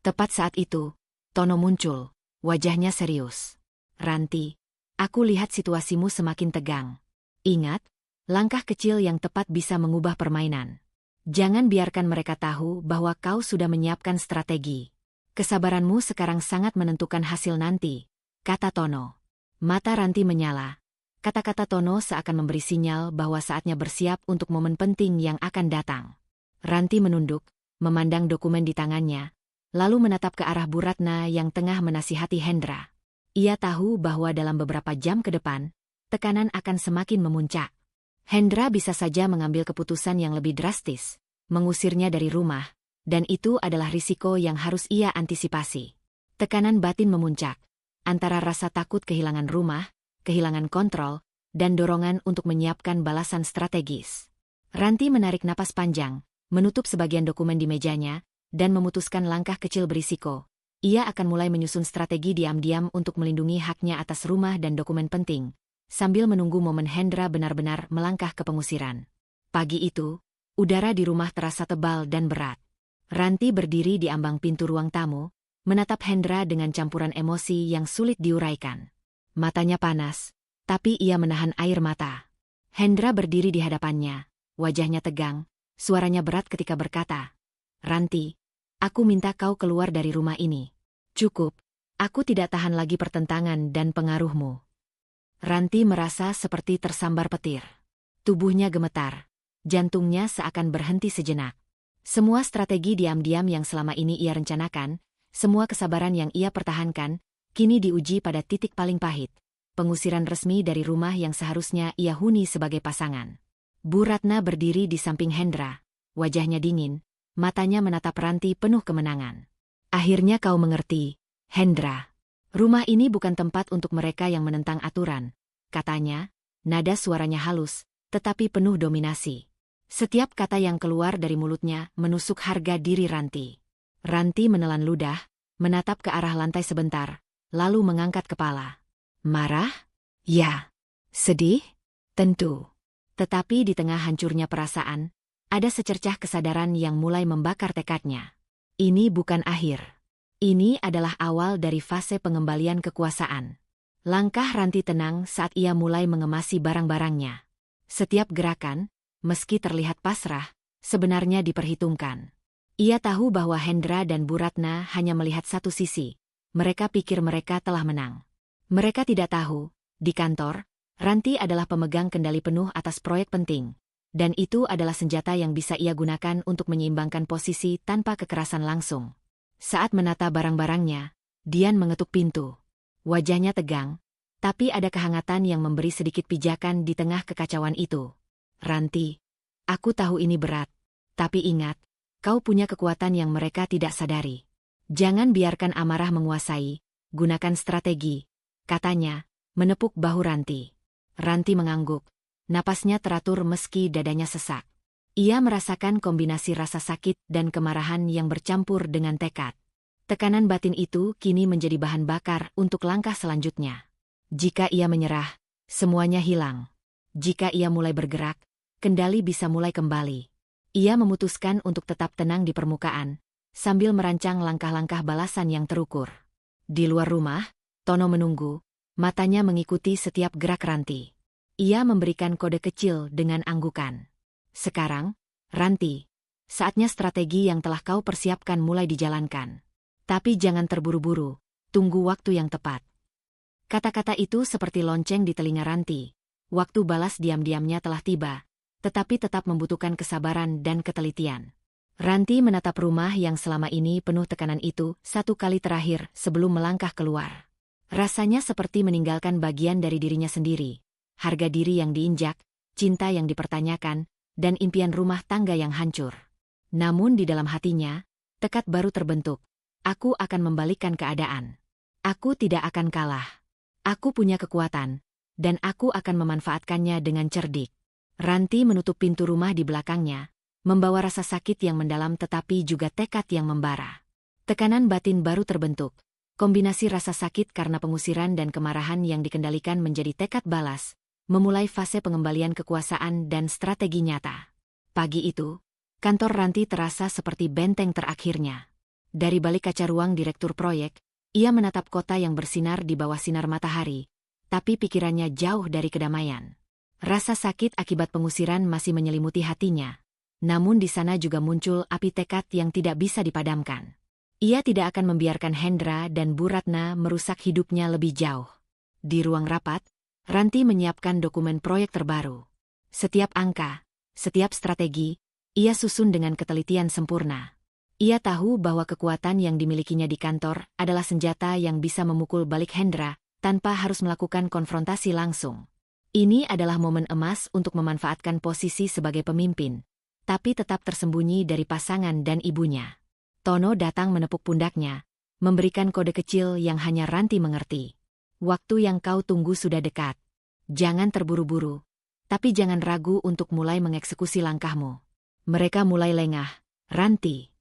Tepat saat itu, Tono muncul, wajahnya serius. Ranti, aku lihat situasimu semakin tegang. Ingat, langkah kecil yang tepat bisa mengubah permainan. Jangan biarkan mereka tahu bahwa kau sudah menyiapkan strategi. Kesabaranmu sekarang sangat menentukan hasil nanti, kata Tono. Mata Ranti menyala. Kata-kata Tono seakan memberi sinyal bahwa saatnya bersiap untuk momen penting yang akan datang. Ranti menunduk, memandang dokumen di tangannya, lalu menatap ke arah Bu Ratna yang tengah menasihati Hendra. Ia tahu bahwa dalam beberapa jam ke depan, tekanan akan semakin memuncak. Hendra bisa saja mengambil keputusan yang lebih drastis, mengusirnya dari rumah, dan itu adalah risiko yang harus ia antisipasi. Tekanan batin memuncak, antara rasa takut kehilangan rumah, kehilangan kontrol, dan dorongan untuk menyiapkan balasan strategis. Ranti menarik napas panjang, menutup sebagian dokumen di mejanya, dan memutuskan langkah kecil berisiko. Ia akan mulai menyusun strategi diam-diam untuk melindungi haknya atas rumah dan dokumen penting, sambil menunggu momen Hendra benar-benar melangkah ke pengusiran. Pagi itu, udara di rumah terasa tebal dan berat. Ranti berdiri di ambang pintu ruang tamu, menatap Hendra dengan campuran emosi yang sulit diuraikan. Matanya panas, tapi ia menahan air mata. Hendra berdiri di hadapannya, wajahnya tegang, suaranya berat ketika berkata, "Ranti, aku minta kau keluar dari rumah ini. Cukup, aku tidak tahan lagi pertentangan dan pengaruhmu." Ranti merasa seperti tersambar petir. Tubuhnya gemetar, jantungnya seakan berhenti sejenak. Semua strategi diam-diam yang selama ini ia rencanakan, semua kesabaran yang ia pertahankan, kini diuji pada titik paling pahit. Pengusiran resmi dari rumah yang seharusnya ia huni sebagai pasangan. Bu Ratna berdiri di samping Hendra, wajahnya dingin, matanya menatap Ranti penuh kemenangan. "Akhirnya kau mengerti, Hendra. Rumah ini bukan tempat untuk mereka yang menentang aturan," katanya, nada suaranya halus, tetapi penuh dominasi. Setiap kata yang keluar dari mulutnya menusuk harga diri Ranti. Ranti menelan ludah, menatap ke arah lantai sebentar, lalu mengangkat kepala. Marah? Ya. Sedih? Tentu. Tetapi di tengah hancurnya perasaan, ada secercah kesadaran yang mulai membakar tekadnya. Ini bukan akhir. Ini adalah awal dari fase pengembalian kekuasaan. Langkah Ranti tenang saat ia mulai mengemasi barang-barangnya. Setiap gerakan, meski terlihat pasrah, sebenarnya diperhitungkan. Ia tahu bahwa Hendra dan Bu Ratna hanya melihat satu sisi. Mereka pikir mereka telah menang. Mereka tidak tahu, di kantor, Ranti adalah pemegang kendali penuh atas proyek penting. Dan itu adalah senjata yang bisa ia gunakan untuk menyeimbangkan posisi tanpa kekerasan langsung. Saat menata barang-barangnya, Dian mengetuk pintu. Wajahnya tegang, tapi ada kehangatan yang memberi sedikit pijakan di tengah kekacauan itu. "Ranti, aku tahu ini berat, tapi ingat, kau punya kekuatan yang mereka tidak sadari. Jangan biarkan amarah menguasai, gunakan strategi," katanya, menepuk bahu Ranti. Ranti mengangguk, napasnya teratur meski dadanya sesak. Ia merasakan kombinasi rasa sakit dan kemarahan yang bercampur dengan tekad. Tekanan batin itu kini menjadi bahan bakar untuk langkah selanjutnya. Jika ia menyerah, semuanya hilang. Jika ia mulai bergerak, kendali bisa mulai kembali. Ia memutuskan untuk tetap tenang di permukaan, sambil merancang langkah-langkah balasan yang terukur. Di luar rumah, Tono menunggu, matanya mengikuti setiap gerak Ranti. Ia memberikan kode kecil dengan anggukan. "Sekarang, Ranti, saatnya strategi yang telah kau persiapkan mulai dijalankan. Tapi jangan terburu-buru, tunggu waktu yang tepat." Kata-kata itu seperti lonceng di telinga Ranti. Waktu balas diam-diamnya telah tiba, tetapi tetap membutuhkan kesabaran dan ketelitian. Ranti menatap rumah yang selama ini penuh tekanan itu satu kali terakhir sebelum melangkah keluar. Rasanya seperti meninggalkan bagian dari dirinya sendiri. Harga diri yang diinjak, cinta yang dipertanyakan, dan impian rumah tangga yang hancur. Namun di dalam hatinya, tekad baru terbentuk. Aku akan membalikkan keadaan. Aku tidak akan kalah. Aku punya kekuatan, dan aku akan memanfaatkannya dengan cerdik. Ranti menutup pintu rumah di belakangnya, membawa rasa sakit yang mendalam tetapi juga tekad yang membara. Tekanan batin baru terbentuk. Kombinasi rasa sakit karena pengusiran dan kemarahan yang dikendalikan menjadi tekad balas, memulai fase pengembalian kekuasaan dan strategi nyata. Pagi itu, kantor Ranti terasa seperti benteng terakhirnya. Dari balik kaca ruang direktur proyek, ia menatap kota yang bersinar di bawah sinar matahari, tapi pikirannya jauh dari kedamaian. Rasa sakit akibat pengusiran masih menyelimuti hatinya. Namun di sana juga muncul api tekad yang tidak bisa dipadamkan. Ia tidak akan membiarkan Hendra dan Bu Ratna merusak hidupnya lebih jauh. Di ruang rapat, Ranti menyiapkan dokumen proyek terbaru. Setiap angka, setiap strategi, ia susun dengan ketelitian sempurna. Ia tahu bahwa kekuatan yang dimilikinya di kantor adalah senjata yang bisa memukul balik Hendra tanpa harus melakukan konfrontasi langsung. Ini adalah momen emas untuk memanfaatkan posisi sebagai pemimpin, tapi tetap tersembunyi dari pasangan dan ibunya. Tono datang menepuk pundaknya, memberikan kode kecil yang hanya Ranti mengerti. Waktu yang kau tunggu sudah dekat. Jangan terburu-buru, tapi jangan ragu untuk mulai mengeksekusi langkahmu. Mereka mulai lengah. Ranti.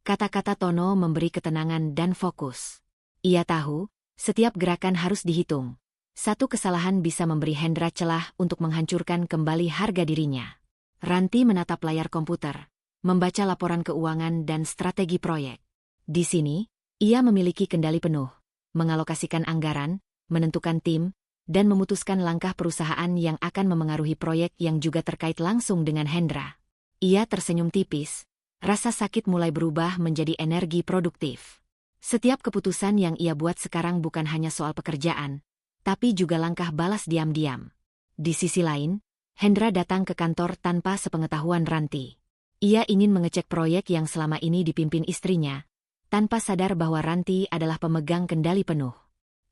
Kata-kata Tono memberi ketenangan dan fokus. Ia tahu, setiap gerakan harus dihitung. Satu kesalahan bisa memberi Hendra celah untuk menghancurkan kembali harga dirinya. Ranti menatap layar komputer, membaca laporan keuangan dan strategi proyek. Di sini, ia memiliki kendali penuh, mengalokasikan anggaran, menentukan tim, dan memutuskan langkah perusahaan yang akan memengaruhi proyek yang juga terkait langsung dengan Hendra. Ia tersenyum tipis, rasa sakit mulai berubah menjadi energi produktif. Setiap keputusan yang ia buat sekarang bukan hanya soal pekerjaan, tapi juga langkah balas diam-diam. Di sisi lain, Hendra datang ke kantor tanpa sepengetahuan Ranti. Ia ingin mengecek proyek yang selama ini dipimpin istrinya, tanpa sadar bahwa Ranti adalah pemegang kendali penuh.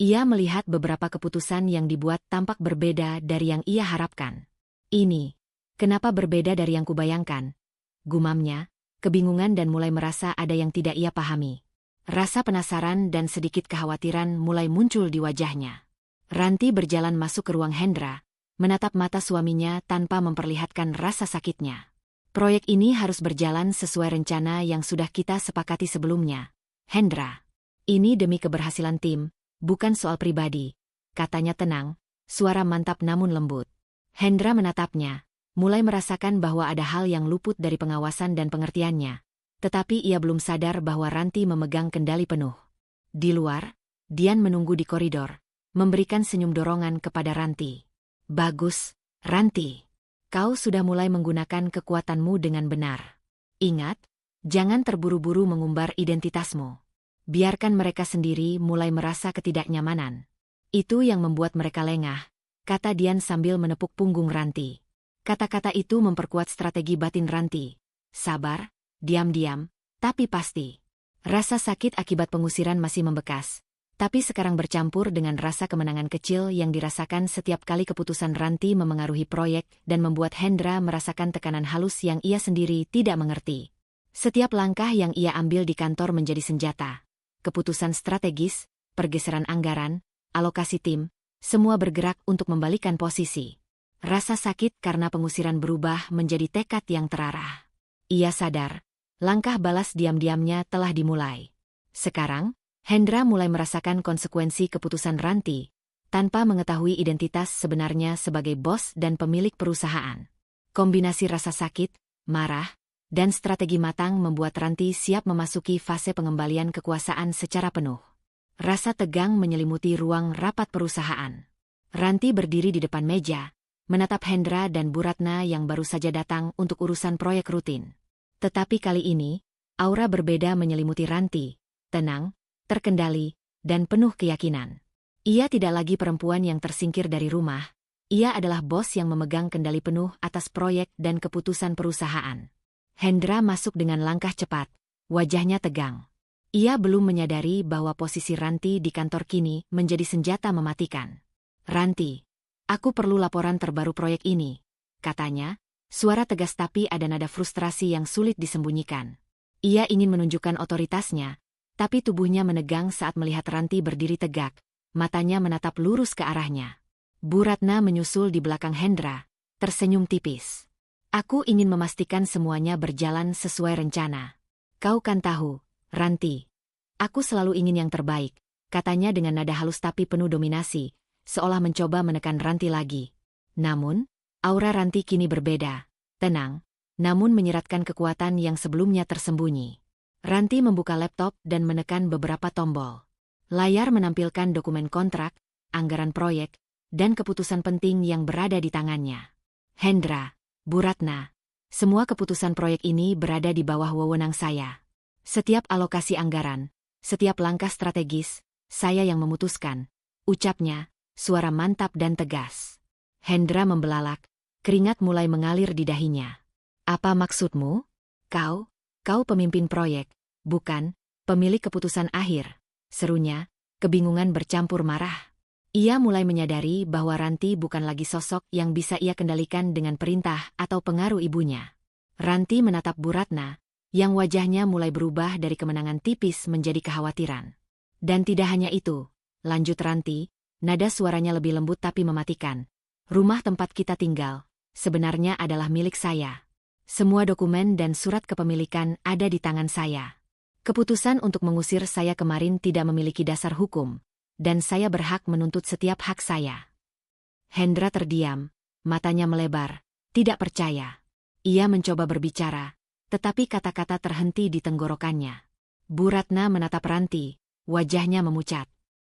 Ia melihat beberapa keputusan yang dibuat tampak berbeda dari yang ia harapkan. Ini, kenapa berbeda dari yang kubayangkan? Gumamnya, kebingungan dan mulai merasa ada yang tidak ia pahami. Rasa penasaran dan sedikit kekhawatiran mulai muncul di wajahnya. Ranti berjalan masuk ke ruang Hendra, menatap mata suaminya tanpa memperlihatkan rasa sakitnya. Proyek ini harus berjalan sesuai rencana yang sudah kita sepakati sebelumnya. Hendra, ini demi keberhasilan tim, bukan soal pribadi, katanya tenang, suara mantap namun lembut. Hendra menatapnya, mulai merasakan bahwa ada hal yang luput dari pengawasan dan pengertiannya, tetapi ia belum sadar bahwa Ranti memegang kendali penuh. Di luar, Dian menunggu di koridor, memberikan senyum dorongan kepada Ranti. Bagus, Ranti. Kau sudah mulai menggunakan kekuatanmu dengan benar. Ingat, jangan terburu-buru mengumbar identitasmu. Biarkan mereka sendiri mulai merasa ketidaknyamanan. Itu yang membuat mereka lengah, kata Dian sambil menepuk punggung Ranti. Kata-kata itu memperkuat strategi batin Ranti. Sabar, diam-diam, tapi pasti. Rasa sakit akibat pengusiran masih membekas, tapi sekarang bercampur dengan rasa kemenangan kecil yang dirasakan setiap kali keputusan Ranti memengaruhi proyek dan membuat Hendra merasakan tekanan halus yang ia sendiri tidak mengerti. Setiap langkah yang ia ambil di kantor menjadi senjata. Keputusan strategis, pergeseran anggaran, alokasi tim, semua bergerak untuk membalikan posisi. Rasa sakit karena pengusiran berubah menjadi tekad yang terarah. Ia sadar, langkah balas diam-diamnya telah dimulai. Sekarang, Hendra mulai merasakan konsekuensi keputusan Ranti, tanpa mengetahui identitas sebenarnya sebagai bos dan pemilik perusahaan. Kombinasi rasa sakit, marah, dan strategi matang membuat Ranti siap memasuki fase pengembalian kekuasaan secara penuh. Rasa tegang menyelimuti ruang rapat perusahaan. Ranti berdiri di depan meja, menatap Hendra dan Bu Ratna yang baru saja datang untuk urusan proyek rutin. Tetapi kali ini, aura berbeda menyelimuti Ranti, tenang, terkendali, dan penuh keyakinan. Ia tidak lagi perempuan yang tersingkir dari rumah, ia adalah bos yang memegang kendali penuh atas proyek dan keputusan perusahaan. Hendra masuk dengan langkah cepat, wajahnya tegang. Ia belum menyadari bahwa posisi Ranti di kantor kini menjadi senjata mematikan. Ranti, aku perlu laporan terbaru proyek ini, katanya, suara tegas tapi ada nada frustrasi yang sulit disembunyikan. Ia ingin menunjukkan otoritasnya, tapi tubuhnya menegang saat melihat Ranti berdiri tegak, matanya menatap lurus ke arahnya. Bu Ratna menyusul di belakang Hendra, tersenyum tipis. Aku ingin memastikan semuanya berjalan sesuai rencana. Kau kan tahu, Ranti. Aku selalu ingin yang terbaik, katanya dengan nada halus tapi penuh dominasi, seolah mencoba menekan Ranti lagi. Namun, aura Ranti kini berbeda, tenang, namun menyeratkan kekuatan yang sebelumnya tersembunyi. Ranti membuka laptop dan menekan beberapa tombol. Layar menampilkan dokumen kontrak, anggaran proyek, dan keputusan penting yang berada di tangannya. Hendra, Bu Ratna, semua keputusan proyek ini berada di bawah wewenang saya. Setiap alokasi anggaran, setiap langkah strategis, saya yang memutuskan, ucapnya, suara mantap dan tegas. Hendra membelalak, keringat mulai mengalir di dahinya. Apa maksudmu? Kau pemimpin proyek, bukan pemilik keputusan akhir, serunya, kebingungan bercampur marah. Ia mulai menyadari bahwa Ranti bukan lagi sosok yang bisa ia kendalikan dengan perintah atau pengaruh ibunya. Ranti menatap Bu Ratna, yang wajahnya mulai berubah dari kemenangan tipis menjadi kekhawatiran. Dan tidak hanya itu, lanjut Ranti, nada suaranya lebih lembut tapi mematikan. Rumah tempat kita tinggal, sebenarnya adalah milik saya. Semua dokumen dan surat kepemilikan ada di tangan saya. Keputusan untuk mengusir saya kemarin tidak memiliki dasar hukum, dan saya berhak menuntut setiap hak saya. Hendra terdiam, matanya melebar, tidak percaya. Ia mencoba berbicara, tetapi kata-kata terhenti di tenggorokannya. Bu Ratna menatap Ranti, wajahnya memucat.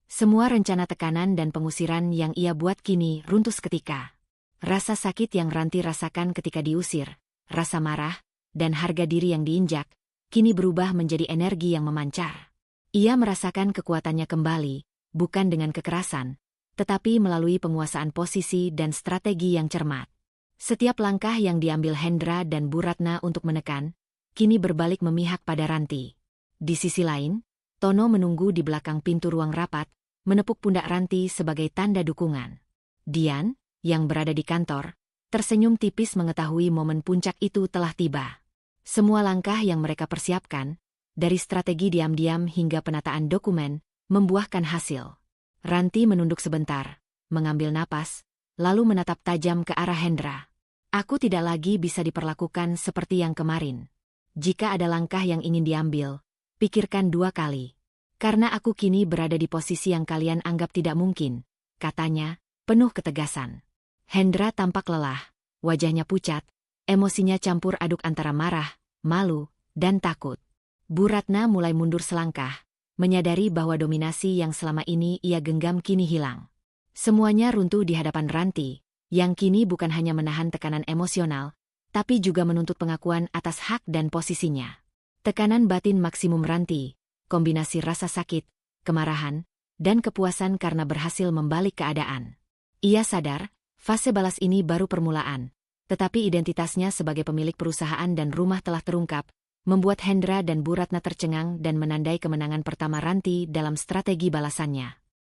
Semua rencana tekanan dan pengusiran yang ia buat kini runtuh seketika. Rasa sakit yang Ranti rasakan ketika diusir, rasa marah, dan harga diri yang diinjak, kini berubah menjadi energi yang memancar. Ia merasakan kekuatannya kembali, bukan dengan kekerasan, tetapi melalui penguasaan posisi dan strategi yang cermat. Setiap langkah yang diambil Hendra dan Bu Ratna untuk menekan, kini berbalik memihak pada Ranti. Di sisi lain, Tono menunggu di belakang pintu ruang rapat, menepuk pundak Ranti sebagai tanda dukungan. Dian, yang berada di kantor, tersenyum tipis mengetahui momen puncak itu telah tiba. Semua langkah yang mereka persiapkan, dari strategi diam-diam hingga penataan dokumen, membuahkan hasil. Ranti menunduk sebentar, mengambil napas, lalu menatap tajam ke arah Hendra. Aku tidak lagi bisa diperlakukan seperti yang kemarin. Jika ada langkah yang ingin diambil, pikirkan 2 kali. Karena aku kini berada di posisi yang kalian anggap tidak mungkin, katanya, penuh ketegasan. Hendra tampak lelah, wajahnya pucat, emosinya campur aduk antara marah, malu, dan takut. Bu Ratna mulai mundur selangkah, menyadari bahwa dominasi yang selama ini ia genggam kini hilang. Semuanya runtuh di hadapan Ranti, yang kini bukan hanya menahan tekanan emosional, tapi juga menuntut pengakuan atas hak dan posisinya. Tekanan batin maksimum Ranti, kombinasi rasa sakit, kemarahan, dan kepuasan karena berhasil membalik keadaan. Ia sadar, fase balas ini baru permulaan, tetapi identitasnya sebagai pemilik perusahaan dan rumah telah terungkap, membuat Hendra dan Bu Ratna tercengang dan menandai kemenangan pertama Ranti dalam strategi balasannya.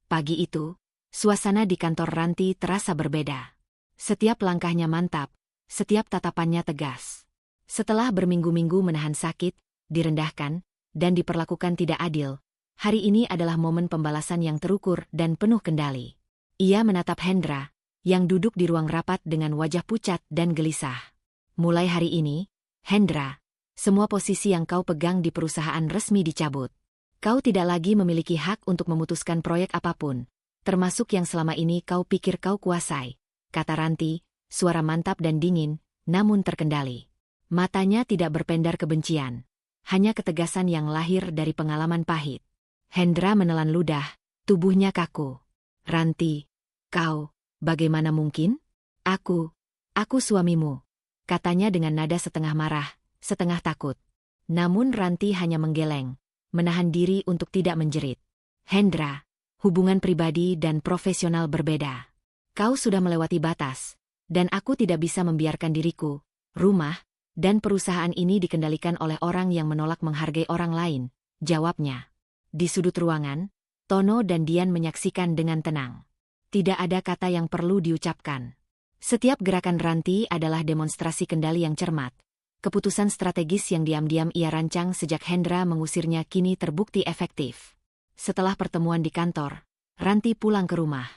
Pagi itu, suasana di kantor Ranti terasa berbeda. Setiap langkahnya mantap, setiap tatapannya tegas. Setelah berminggu-minggu menahan sakit, direndahkan, dan diperlakukan tidak adil, hari ini adalah momen pembalasan yang terukur dan penuh kendali. Ia menatap Hendra, yang duduk di ruang rapat dengan wajah pucat dan gelisah. Mulai hari ini, Hendra, semua posisi yang kau pegang di perusahaan resmi dicabut. Kau tidak lagi memiliki hak untuk memutuskan proyek apapun, termasuk yang selama ini kau pikir kau kuasai, kata Ranti, suara mantap dan dingin, namun terkendali. Matanya tidak berpendar kebencian, hanya ketegasan yang lahir dari pengalaman pahit. Hendra menelan ludah, tubuhnya kaku. Ranti, kau, bagaimana mungkin? Aku suamimu, katanya dengan nada setengah marah, setengah takut. Namun Ranti hanya menggeleng, menahan diri untuk tidak menjerit. Hendra, hubungan pribadi dan profesional berbeda. Kau sudah melewati batas, dan aku tidak bisa membiarkan diriku, rumah, dan perusahaan ini dikendalikan oleh orang yang menolak menghargai orang lain, jawabnya. Di sudut ruangan, Tono dan Dian menyaksikan dengan tenang. Tidak ada kata yang perlu diucapkan. Setiap gerakan Ranti adalah demonstrasi kendali yang cermat. Keputusan strategis yang diam-diam ia rancang sejak Hendra mengusirnya kini terbukti efektif. Setelah pertemuan di kantor, Ranti pulang ke rumah.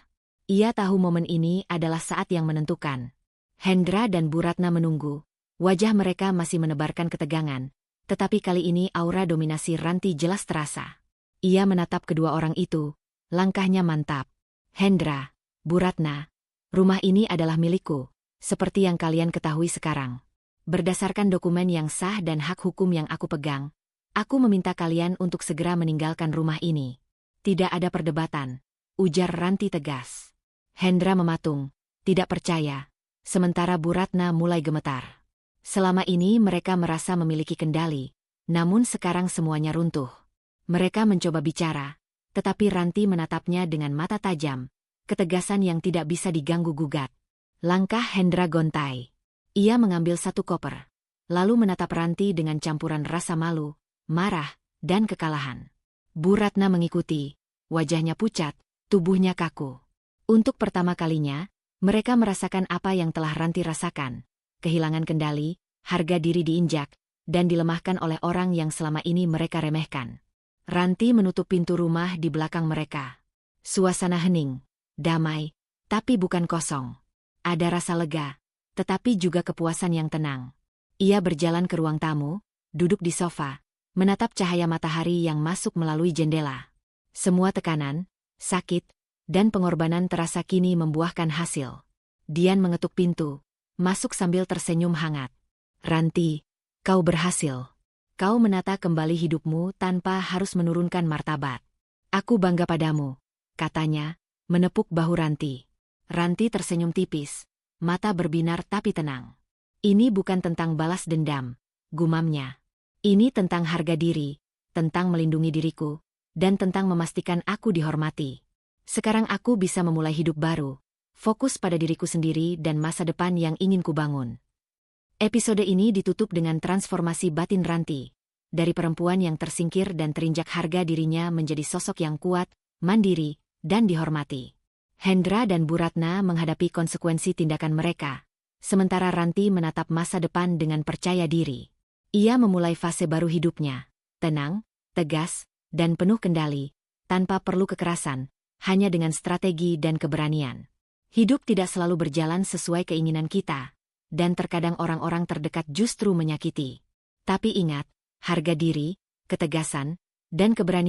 Ia tahu momen ini adalah saat yang menentukan. Hendra dan Bu Ratna menunggu. Wajah mereka masih menebarkan ketegangan, tetapi kali ini aura dominasi Ranti jelas terasa. Ia menatap kedua orang itu, langkahnya mantap. Hendra, Bu Ratna, rumah ini adalah milikku, seperti yang kalian ketahui sekarang. Berdasarkan dokumen yang sah dan hak hukum yang aku pegang, aku meminta kalian untuk segera meninggalkan rumah ini. Tidak ada perdebatan, ujar Ranti tegas. Hendra mematung, tidak percaya, sementara Bu Ratna mulai gemetar. Selama ini mereka merasa memiliki kendali, namun sekarang semuanya runtuh. Mereka mencoba bicara, tetapi Ranti menatapnya dengan mata tajam, ketegasan yang tidak bisa diganggu-gugat. Langkah Hendra gontai. Ia mengambil satu koper, lalu menatap Ranti dengan campuran rasa malu, marah, dan kekalahan. Bu Ratna mengikuti, wajahnya pucat, tubuhnya kaku. Untuk pertama kalinya, mereka merasakan apa yang telah Ranti rasakan. Kehilangan kendali, harga diri diinjak, dan dilemahkan oleh orang yang selama ini mereka remehkan. Ranti menutup pintu rumah di belakang mereka. Suasana hening, damai, tapi bukan kosong. Ada rasa lega, tetapi juga kepuasan yang tenang. Ia berjalan ke ruang tamu, duduk di sofa, menatap cahaya matahari yang masuk melalui jendela. Semua tekanan, sakit, dan pengorbanan terasa kini membuahkan hasil. Dian mengetuk pintu, masuk sambil tersenyum hangat. Ranti, kau berhasil. Kau menata kembali hidupmu tanpa harus menurunkan martabat. Aku bangga padamu, katanya, menepuk bahu Ranti. Ranti tersenyum tipis, mata berbinar tapi tenang. Ini bukan tentang balas dendam, gumamnya. Ini tentang harga diri, tentang melindungi diriku, dan tentang memastikan aku dihormati. Sekarang aku bisa memulai hidup baru, fokus pada diriku sendiri dan masa depan yang ingin kubangun. Episode ini ditutup dengan transformasi batin Ranti. Dari perempuan yang tersingkir dan terinjak harga dirinya menjadi sosok yang kuat, mandiri, dan dihormati. Hendra dan Bu Ratna menghadapi konsekuensi tindakan mereka, sementara Ranti menatap masa depan dengan percaya diri. Ia memulai fase baru hidupnya, tenang, tegas, dan penuh kendali, tanpa perlu kekerasan, hanya dengan strategi dan keberanian. Hidup tidak selalu berjalan sesuai keinginan kita, dan terkadang orang-orang terdekat justru menyakiti. Tapi ingat, harga diri, ketegasan, dan keberanian